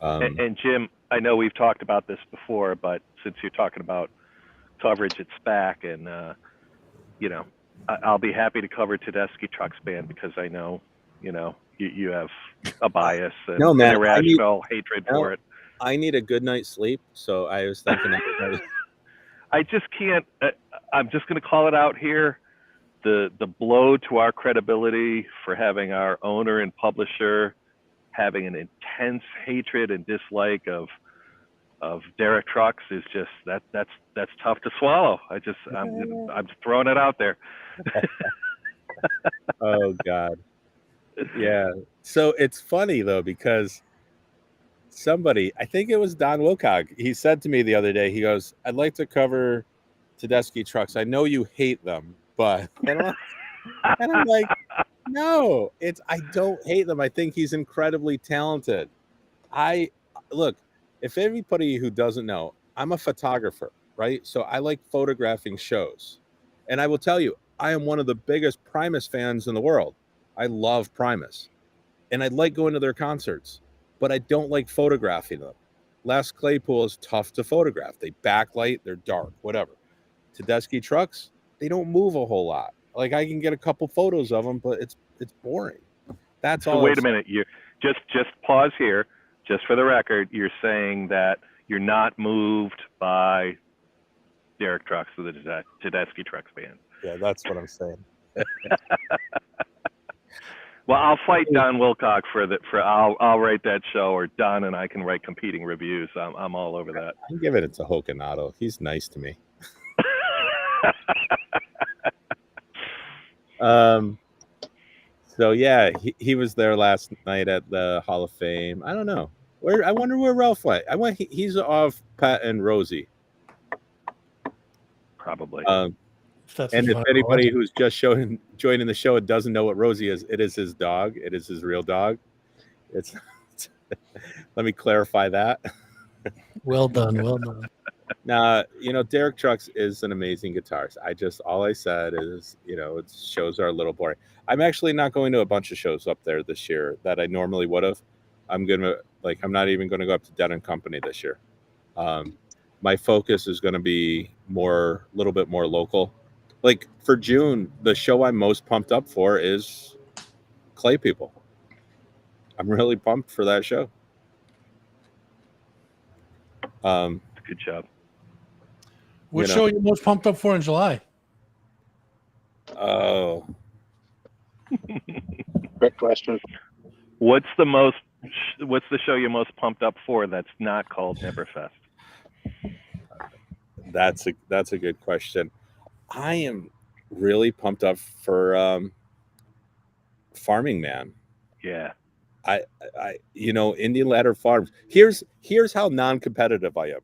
And Jim, I know we've talked about this before, but since you're talking about coverage at SPAC, and I'll be happy to cover Tedeschi Trucks Band because I know, you have a bias and an irrational hatred for it. I need a good night's sleep, so I was thinking. I just can't. I'm just going to call it out here. The blow to our credibility for having our owner and publisher having an intense hatred and dislike of Derek Trucks is just that's tough to swallow. I'm just throwing it out there. Oh God. Yeah. So it's funny though, because somebody, I think it was Don Wilcock, he said to me the other day, he goes, I'd like to cover Tedeschi Trucks. I know you hate them, but and I'm like, no, I don't hate them. I think he's incredibly talented. Look, if everybody who doesn't know, I'm a photographer, right? So I like photographing shows. And I will tell you, I am one of the biggest Primus fans in the world. I love Primus. And I like going to their concerts, but I don't like photographing them. Les Claypool is tough to photograph. They backlight, they're dark, whatever. Tedeschi Trucks, they don't move a whole lot. Like, I can get a couple photos of them, but it's boring. That's all. So wait a minute. You just pause here. Just for the record, you're saying that you're not moved by Derek Trucks or the Tedeschi Trucks Band. Yeah, that's what I'm saying. Well, I'll fight Don Wilcock I'll write that show, or Don and I can write competing reviews. I'm all over that. I'm giving it to Hoconato. He's nice to me. So yeah, he was there last night at the Hall of Fame. I don't know I wonder where Ralph went. He's off Pat and Rosie. Probably. And if anybody who's just joining the show and doesn't know what Rosie is, it is his dog. It is his real dog. It's let me clarify that. Well done. Well done. Now, Derek Trucks is an amazing guitarist. all I said is, shows are a little boring. I'm actually not going to a bunch of shows up there this year that I normally would have. I'm not even going to go up to Dead & Company this year. My focus is going to be a little bit more local. Like for June, the show I'm most pumped up for is Clay People. I'm really pumped for that show. Good job. What show are you most pumped up for in July? Oh. Great question. What's the show you're most pumped up for that's not called Nipperfest? That's a good question. I am really pumped up for Farming Man. Yeah. I Indian Ladder Farms. Here's how non-competitive I am.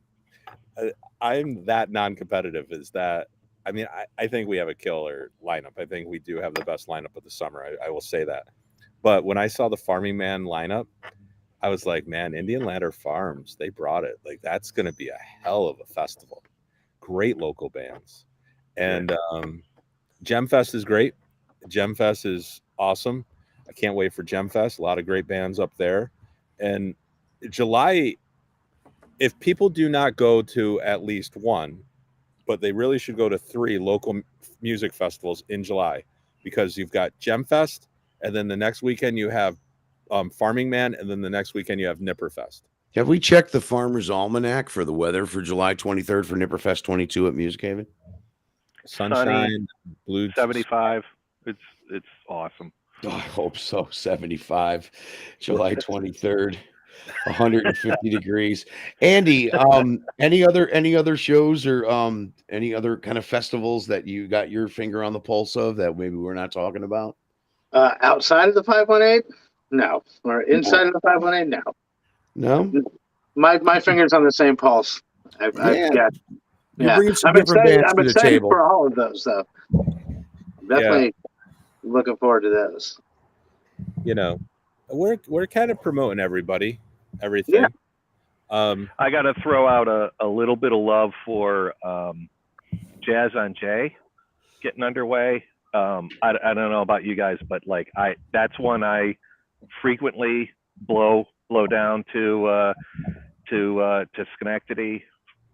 I'm that non-competitive. Is that I think we have a killer lineup. I think we do have the best lineup of the summer. I will say that. But when I saw the Farming Man lineup, I was like, man, Indian Ladder Farms, they brought it. Like, that's going to be a hell of a festival. Great local bands. And Gemfest is great. Gemfest is awesome. I can't wait for Gemfest. A lot of great bands up there. And July, if people do not go to at least one, but they really should go to 3 local music festivals in July, because you've got Gemfest, and then the next weekend you have Farming Man, and then the next weekend you have Nipperfest. Have we checked the Farmer's Almanac for the weather for July 23rd for Nipperfest 22 at Music Haven? Sunshine, blue 75. It's awesome. Oh, I hope so. 75, July 23rd, 150 degrees. Andy, any other shows or any other kind of festivals that you got your finger on the pulse of that maybe we're not talking about? Outside of the 518, no. Or inside of the 518, no. No. My fingers on the same pulse. I've got. You're bringing some I'm different excited. bands I'm to the excited table. for all of those, though. I'm definitely looking forward to those. We're kind of promoting everything. Yeah. I got to throw out a little bit of love for Jazz on Jay getting underway. I don't know about you guys, but that's one I frequently blow down to Schenectady.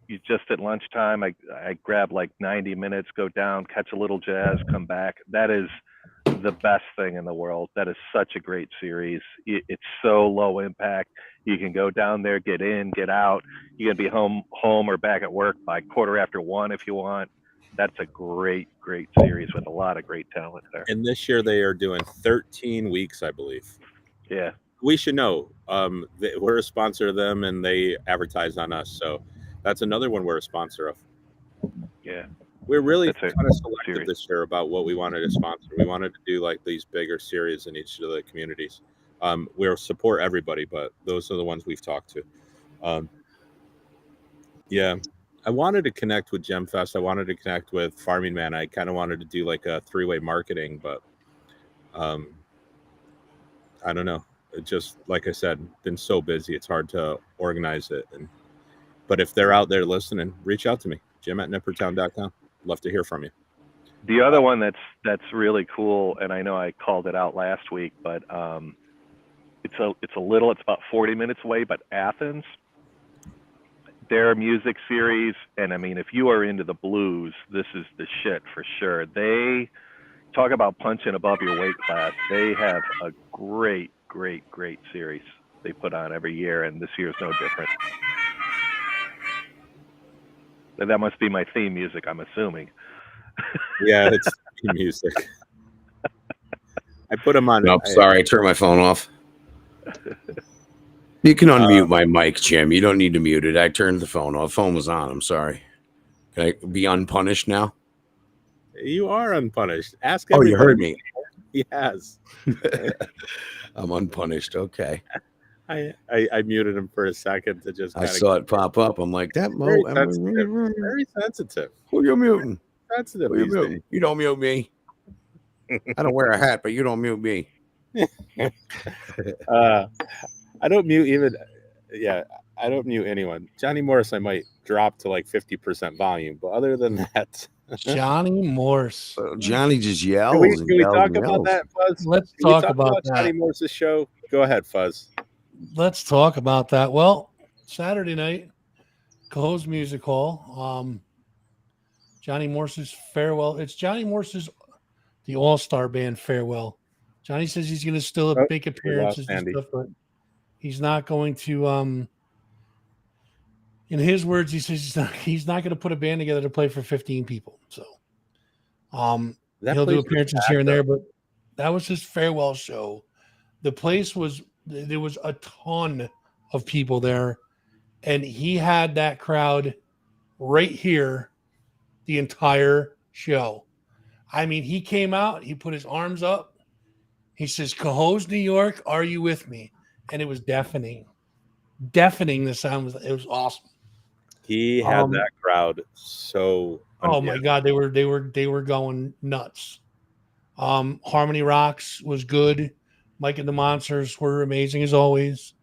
You just at lunchtime, I grab 90 minutes, go down, catch a little jazz, come back. That is the best thing in the world. That is such a great series. It's so low impact. You can go down there, get in, get out. You can be home or back at work by 1:15 if you want. That's a great series with a lot of great talent there. And this year they are doing 13 weeks, I believe. Yeah. We should know. We're a sponsor of them, and they advertise on us. So that's another one we're a sponsor of. Yeah. We're really That's a kind of selective series. this year about what we wanted to sponsor. We wanted to do these bigger series in each of the communities. We'll support everybody, but those are the ones we've talked to. I wanted to connect with Gemfest. I wanted to connect with Farming Man. I kind of wanted to do a 3-way marketing, but I don't know. It just, like I said, been so busy. It's hard to organize it. But if they're out there listening, reach out to me, jim@nippertown.com. Love to hear from you. The other one that's really cool, and I know I called it out last week, but it's about 40 minutes away, but Athens, their music series, and if you are into the blues, this is the shit for sure. They talk about punching above your weight class. They have a great series they put on every year, and this year's no different. And that must be my theme music, I'm assuming. Yeah, it's music. I put them on. Nope, sorry, I turned my phone off. You can unmute my mic, Jim. You don't need to mute it. I turned the phone off. Phone was on. I'm sorry. Can I be unpunished now? You are unpunished. Ask Oh, everybody. you heard me. Yes. I'm unpunished. Okay. I muted him for a second to just. I saw it pop up. I'm like, that Mo. Very sensitive. Who you muting? Sensitive. Who you these muting? days. You don't mute me. I don't wear a hat, but you don't mute me. I don't mute even. Yeah, I don't mute anyone. Johnny Morris, I might drop to 50% volume, but other than that, Johnny Morse. Johnny just yells. Can we talk about that, Fuzz? Let's Can we talk about Johnny that. Morris's show. Go ahead, Fuzz. Let's talk about that. Well, Saturday night, Cohoes Music Hall. Johnny Morse's farewell. It's Johnny Morse's the All-Star Band farewell. Johnny says he's going to still make appearances and stuff, but he's not going to. In his words, he says he's not going to put a band together to play for 15 people. So, he'll do appearances here and there, but that was his farewell show. The place was There was a ton of people there, and he had that crowd right here the entire show. I mean, he came out, he put his arms up, he says, Cohoes, New York, are you with me? And it was deafening. Deafening, the sound was, it was awesome. He had that crowd so oh my god, they were going nuts. Harmony Rocks was good. Mike and the Monsters were amazing as always.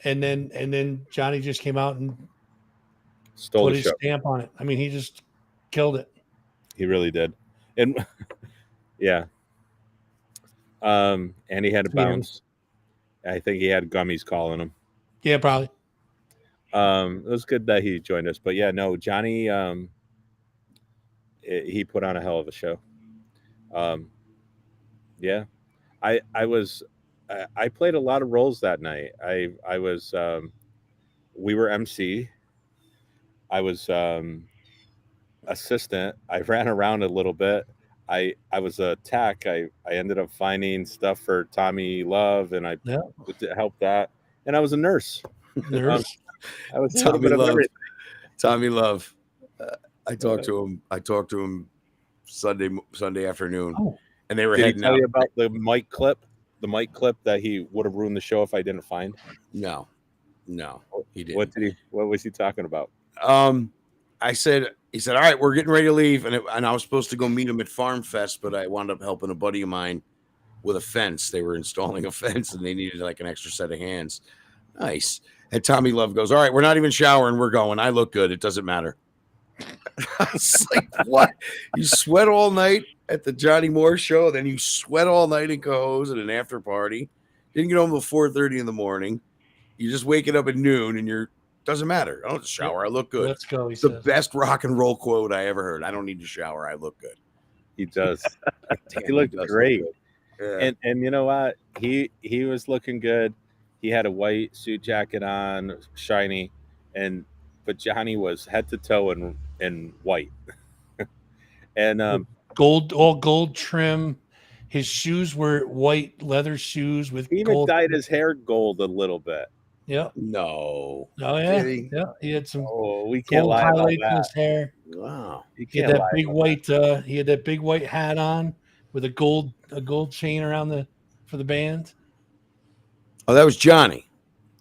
And then Johnny just came out and stole put the his show. stamp on it. I mean, he just killed it. He really did. And yeah. And he had to bounce. I think he had gummies calling him. Yeah, probably. It was good that he joined us, but yeah, no, Johnny, he put on a hell of a show. Yeah, I played a lot of roles that night. I was, we were MC. I was assistant. I ran around a little bit. I was a tech. I ended up finding stuff for Tommy Love, and I helped that. And I was a nurse. Nurse. I was Tommy Love. everything. Tommy Love. I talked to him Sunday afternoon, and they were Did he heading tell out. you about the mic clip? The mic clip that he would have ruined the show if I didn't find. No, he didn't. What was he talking about? He said, all right, we're getting ready to leave. And I was supposed to go meet him at Farm Fest, but I wound up helping a buddy of mine with a fence. They were installing a fence and they needed like an extra set of hands. Nice. And Tommy Love goes, all right, we're not even showering. We're going. I look good. It doesn't matter. I was like, what? You sweat all night at the Johnny Moore show. Then you sweat all night in Cohoes at an after party. Didn't get home till 4:30 in the morning. You just waking up at noon and doesn't matter. I don't have to shower. I look good. Let's go. It's the best rock and roll quote I ever heard. I don't need to shower. I look good. He does. Damn, He looked does great. look good. Yeah. And you know what? He was looking good. He had a white suit jacket on, shiny, but Johnny was head to toe in white. And all gold trim. His shoes were white leather shoes with he even gold. dyed his hair gold a little bit. Yeah. No. Oh yeah. Did he? Yeah. He had some We can't gold lie about highlights in that. his hair. Wow. You He had can't that lie big about white. He had that big white hat on with a gold chain around for the band. Oh, that was Johnny.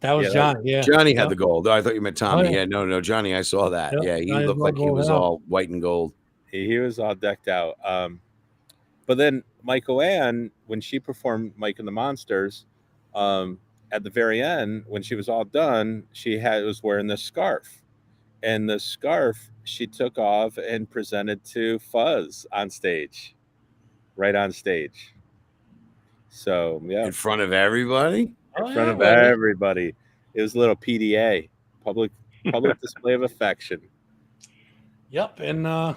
That was Johnny. Yeah. Johnny had Yep. the gold. Oh, I thought you meant Tommy. Oh, yeah. Yeah, no, Johnny. I saw that. Yep. Yeah, he Johnny looked had like he gold was hat. all white and gold. He was all decked out. But then Michael Ann, when she performed Mike and the Monsters, at the very end, when she was all done, was wearing this scarf. And the scarf she took off and presented to Fuzz on stage. Right on stage. So yeah. In front of everybody? In front of everybody. It was a little PDA, public display of affection. Yep. And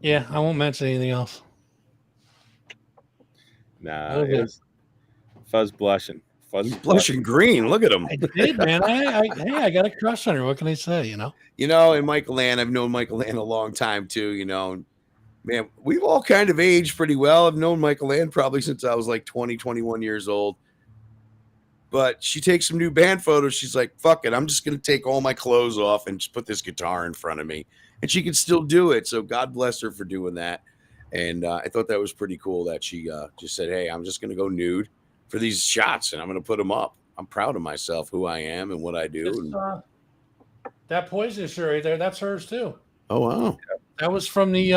yeah, I won't mention anything else. Nah, it was Fuzz blushing. Fuzz blushing green. Look at him. I did, man. I got a crush on her. What can I say? And Michael Ann, I've known Michael Ann a long time too, Man, we've all kind of aged pretty well. I've known Michael Ann probably since I was like 20, 21 years old. But she takes some new band photos. She's like, fuck it. I'm just going to take all my clothes off and just put this guitar in front of me. And she can still do it. So God bless her for doing that. And I thought that was pretty cool that she just said, hey, I'm just going to go nude for these shots and I'm going to put them up. I'm proud of myself, who I am and what I do. That Poison shirt right there, that's hers too. Oh, wow. That was from the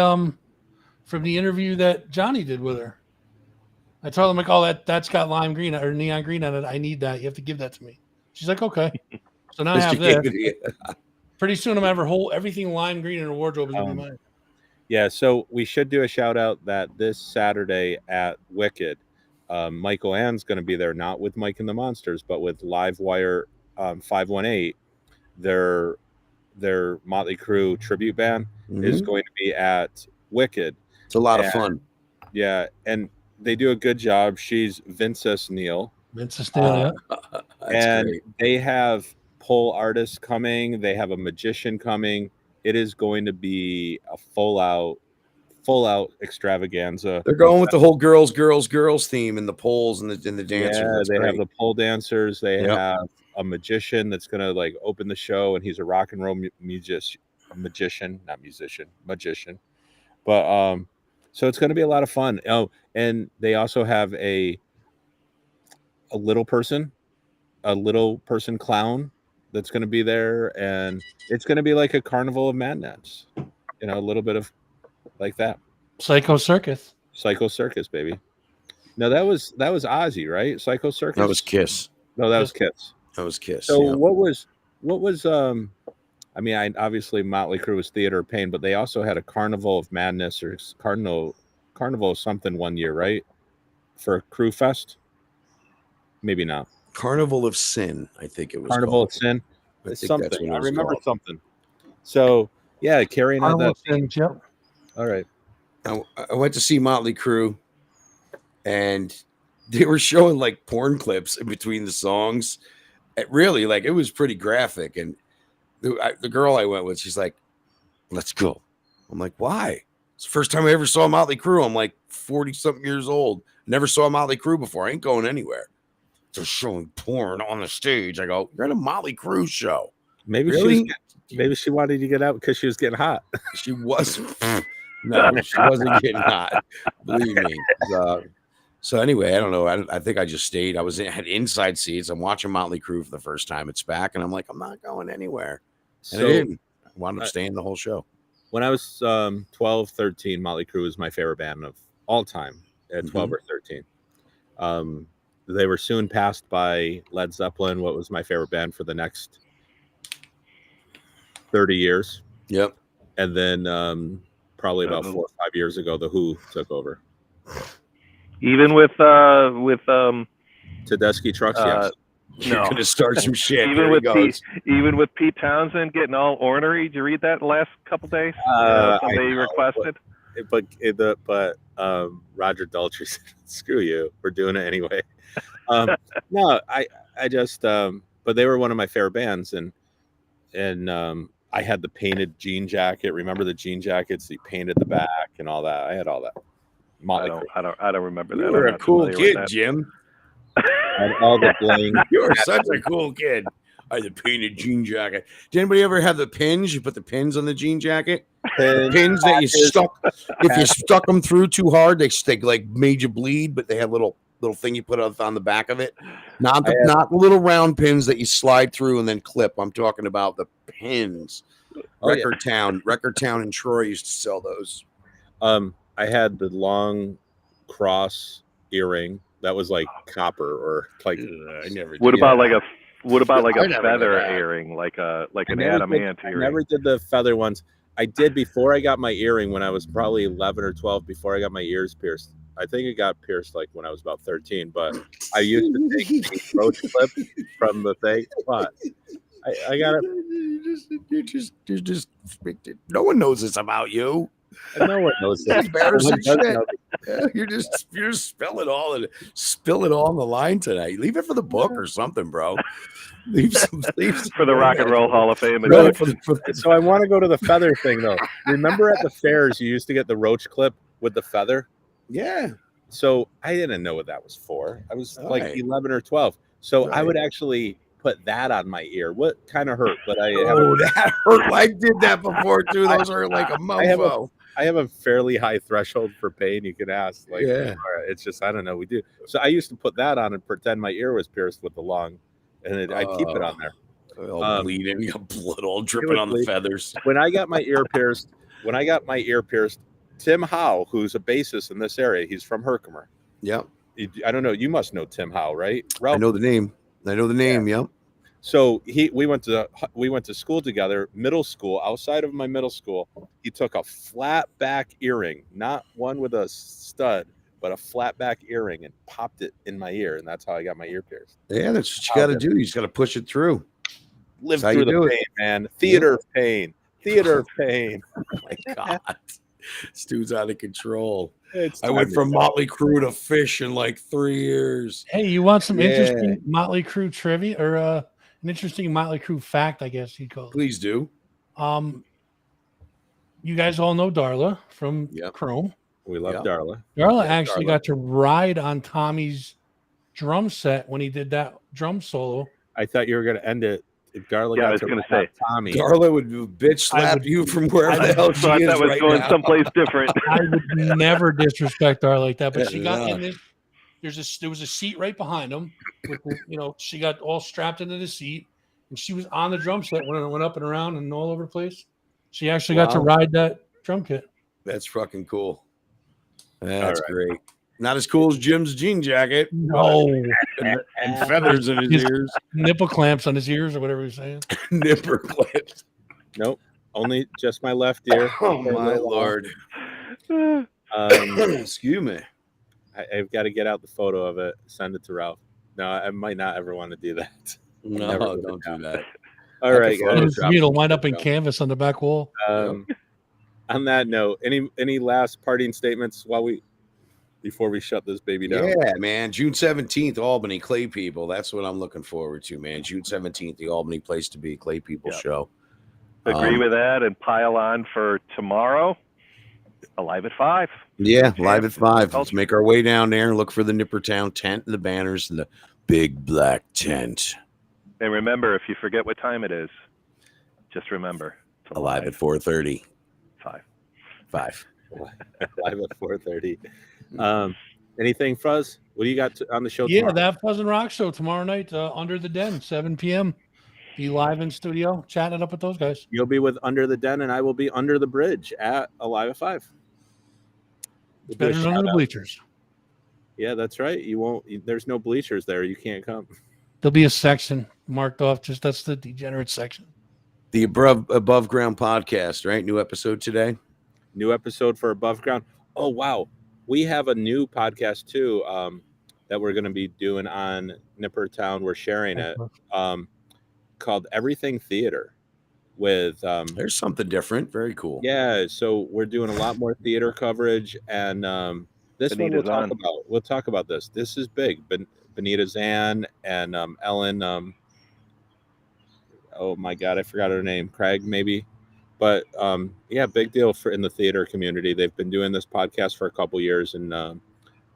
interview that Johnny did with her. I told him, like, oh, that's got lime green or neon green on it. I need that. You have to give that to me. She's like, okay. So now I have this. Pretty soon I'm going to have everything lime green in her wardrobe is going to be mine. Yeah, so we should do a shout out that this Saturday at Wicked, Michael Ann's going to be there, not with Mike and the Monsters, but with Livewire 518. Their Motley Crue tribute band is going to be at Wicked. It's a lot of fun. Yeah, and they do a good job. She's Vincent Neil. Vincent Neil, yeah. And they have pole artists coming. They have a magician coming. It is going to be a full out full out extravaganza. They're going with the whole girls theme and the poles and the dancers. Yeah, That's they great. have the pole dancers. They Yep. have a magician that's gonna like open the show, and he's a rock and roll magician. But so it's gonna be a lot of fun. Oh, and they also have a little person clown that's gonna be there, and it's gonna be like a carnival of madness. A little bit of like that. Psycho Circus. Psycho Circus, baby. No, that was Ozzy, right? Psycho Circus. That was Kiss. No, that was Kiss. That was Kiss. So yeah. what was I mean, obviously Motley Crue was Theater of Pain, but they also had a Carnival of Madness or Carnival of something one year, right? For Crue Fest? Maybe not. Carnival of Sin, I think it was. Carnival called. of Sin. I It's think that's something. what it I was remember called. something. So yeah, Carrie and I had Carnival that. Sins, yep. All right. I went to see Motley Crue, and they were showing like porn clips in between the songs. It really, like, it was pretty graphic. And the girl I went with, she's like, "Let's go." I'm like, "Why?" It's the first time I ever saw Motley Crue. I'm like 40-something years old. Never saw Motley Crue before. I ain't going anywhere. They're showing porn on the stage. I go, "You're at a Motley Crue show." Maybe Really? maybe she wanted to get out because she was getting hot. She was no, she wasn't getting hot. Believe me. So anyway, I don't know. I think I just stayed. Had inside seats. I'm watching Motley Crue for the first time. It's back, and I'm like, I'm not going anywhere. And I didn't. I wound up staying the whole show. When I was 12, 13, Motley Crue was my favorite band of all time at 12 or 13. They were soon passed by Led Zeppelin, what was my favorite band for the next 30 years. Yep. And then probably about 4 or 5 years ago, The Who took over. Even with Tedeschi Trucks, yes. You're gonna start some shit. even with Pete Townsend getting all ornery. Did you read that the last couple days? Somebody requested. But Roger Daltrey said, "Screw you, we're doing it anyway." No, I just but they were one of my favorite bands, and I had the painted jean jacket. Remember the jean jackets? He painted the back and all that. I had all that. I don't remember that. You were I'm a not cool familiar with kid, that. Jim. And all the bling. You were such a cool kid. I had the painted jean jacket. Did anybody ever have the pins? You put the pins on the jean jacket. Pins that you stuck. If you stuck them through too hard, they like made you bleed. But they had little thing you put on the back of it. Not little round pins that you slide through and then clip. I'm talking about the pins. Record Town in Troy used to sell those. I had the long cross earring that was like copper or like I never. What about like a I never feather did that. earring, like an never adamant I earring? never did the feather ones. I did before I got my earring when I was probably 11 or 12, before I got my ears pierced. I think it got pierced like when I was about 13, but I used to take the roach clip from the thing. But I got it. You're just. No one knows this about you. No one knows that. Embarrassing No one does shit. know. Yeah, you're just spill it all on the line tonight. Leave it for the book or something, bro. Leave some For the Rock and Roll Hall of Fame. No, So I want to go to the feather thing though. Remember at the fairs you used to get the roach clip with the feather? yeah. So I didn't know what that was for. I was like Right. 11 or 12. So I Right. would actually put that on my ear. What kind of hurt? But I Oh, that hurt. I did that before too. Those hurt like a mofo. I have a fairly high threshold for pain. You can ask. Like, Yeah. it's just I don't know. We do. So I used to put that on and pretend my ear was pierced with the long, and I keep it on there. All bleeding, you got blood all dripping on the bleed. feathers. When I got my ear pierced, Tim Howe, who's a bassist in this area, he's from Herkimer. Yep. I don't know. You must know Tim Howe, right? I Ralph? know the name. Yep. So we went to school together, middle school. Outside of my middle school, he took a flat back earring, not one with a stud, but a flat back earring, and popped it in my ear, and that's how I got my ear pierced. Yeah, that's what you got to do. You just got to push it through. Live That's how through you the do it. pain, man. Theater of pain. Theater of pain. Oh my God. This dude's out of control. It's I went time from to- Motley Crue to Fish in like 3 years. Hey, you want some Yeah. interesting Motley Crue trivia or an interesting Motley Crue fact? I guess you'd call it. Please do. you guys all know Darla from Yep. Chrome. We love Yep. Darla. Darla Yeah, actually Darla. got to ride on Tommy's drum set when he did that drum solo. I thought you were going to end it. If Darla Yeah, I got was to gonna ride say. Tommy. Darla would bitch slap you from wherever the hell she Thought is that was right going now. someplace different. I would never disrespect Darla like that, but she got No. in this. There was a seat right behind him. With the, she got all strapped into the seat, and she was on the drum set when it went up and around and all over the place. She actually got to Wow. ride that drum kit. That's fucking cool. That's right. great. Not as cool as Jim's jean jacket No and feathers in his His- ears. nipple clamps on his ears or whatever he was saying. Nipper clips. Nope. Only just my left ear. Oh For a my little while. lord. Excuse me. I've got to get out the photo of it, send it to Ralph. No, I might not ever want to do that. No, never put it don't down. do that. All I right, prefer guys. Photoshop. It'll wind up in Yep. canvas on the back wall. On that note, any last parting statements before we shut this baby down? Yeah, man. June 17th, Albany Clay People. That's what I'm looking forward to, man. June 17th, the Albany place to be, Clay People Yep. show. Agree with that and pile on for tomorrow. Alive at 5. Yeah, live at 5. Let's Culture. make our way down there and look for the Nippertown tent and the banners and the big black tent. And remember, if you forget what time it is, just remember. It's Alive at 4:30. 5. 5. Live at 4:30. Anything, Fuzz? What do you got on the show Yeah, tomorrow? that Fuzz and Rock show tomorrow night, Under the Den, 7 p.m. Be live in studio, chatting it up with those guys. You'll be with Under the Den, and I will be under the bridge at Alive at 5. We'll do a Better under the shout-out. bleachers. Yeah, that's right. You won't. There's no bleachers there. You can't come. There'll be a section marked off. That's the degenerate section. The above ground podcast, right? New episode today. New episode for Above Ground. Oh wow, we have a new podcast too that we're going to be doing on Nippertown. We're sharing it called Everything Theater with There's something different. Very cool. yeah. So we're doing a lot more theater coverage, and this one Benita's we'll talk on. about. We'll talk about this. This is big. Benita Zan and Ellen. Oh my God, I forgot her name. Craig, maybe. But yeah, big deal in the theater community. They've been doing this podcast for a couple years, and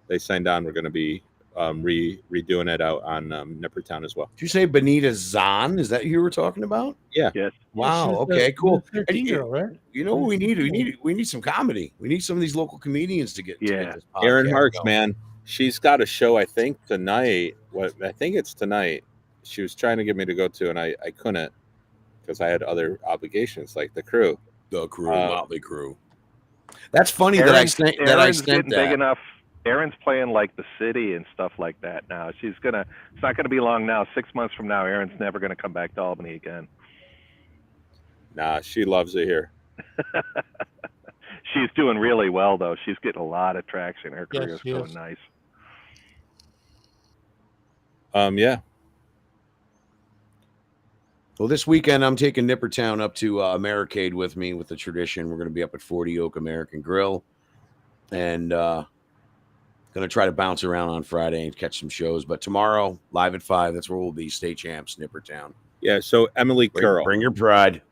they signed on. We're going to be redoing it out on Nippertown as well. Did you say Benita Zahn? Is that who you were talking about? Yes. Wow. She's Okay. the Cool. 13-year-old, right? You know what we need? We need some comedy. We need some of these local comedians to get. to Yeah. get this podcast Erin Harks, going. man, she's got a show. I think tonight. I think it's tonight. She was trying to get me to go to, and I couldn't because I had other obligations like the crew. The crew, Motley Crew. That's funny that I sent Erin's that. getting big enough. Erin's playing like the city and stuff like that now. It's not gonna be long now. 6 months from now, Erin's never gonna come back to Albany again. Nah, she loves it here. She's doing really well though. She's getting a lot of traction. Her Yes, career's she going is. nice. Yeah. Well, this weekend I'm taking Nippertown up to Americade with me with the tradition. We're going to be up at 40 Oak American Grill, and going to try to bounce around on Friday and catch some shows. But tomorrow, live at 5, that's where we'll be. State champs, Nippertown. Yeah. So Emily Curl. Bring your pride.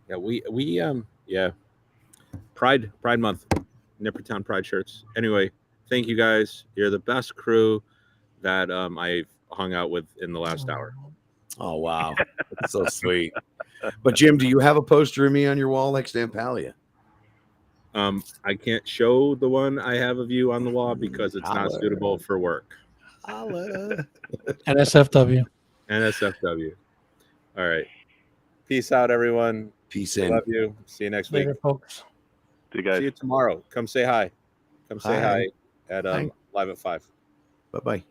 Yeah, we yeah. Pride Month, Nippertown Pride shirts. Anyway, thank you guys. You're the best crew that I've hung out with in the last hour. Oh wow, that's so sweet. But Jim, do you have a poster of me on your wall like Stampalia? I can't show the one I have of you on the wall because it's not Holla. suitable for work. NSFW. NSFW. All right. Peace out, everyone. Peace in. Love you. See you next week. Later, folks. See you guys. See you tomorrow. Come say hi. Come say Hi. hi at Hi. Live at 5. Bye bye.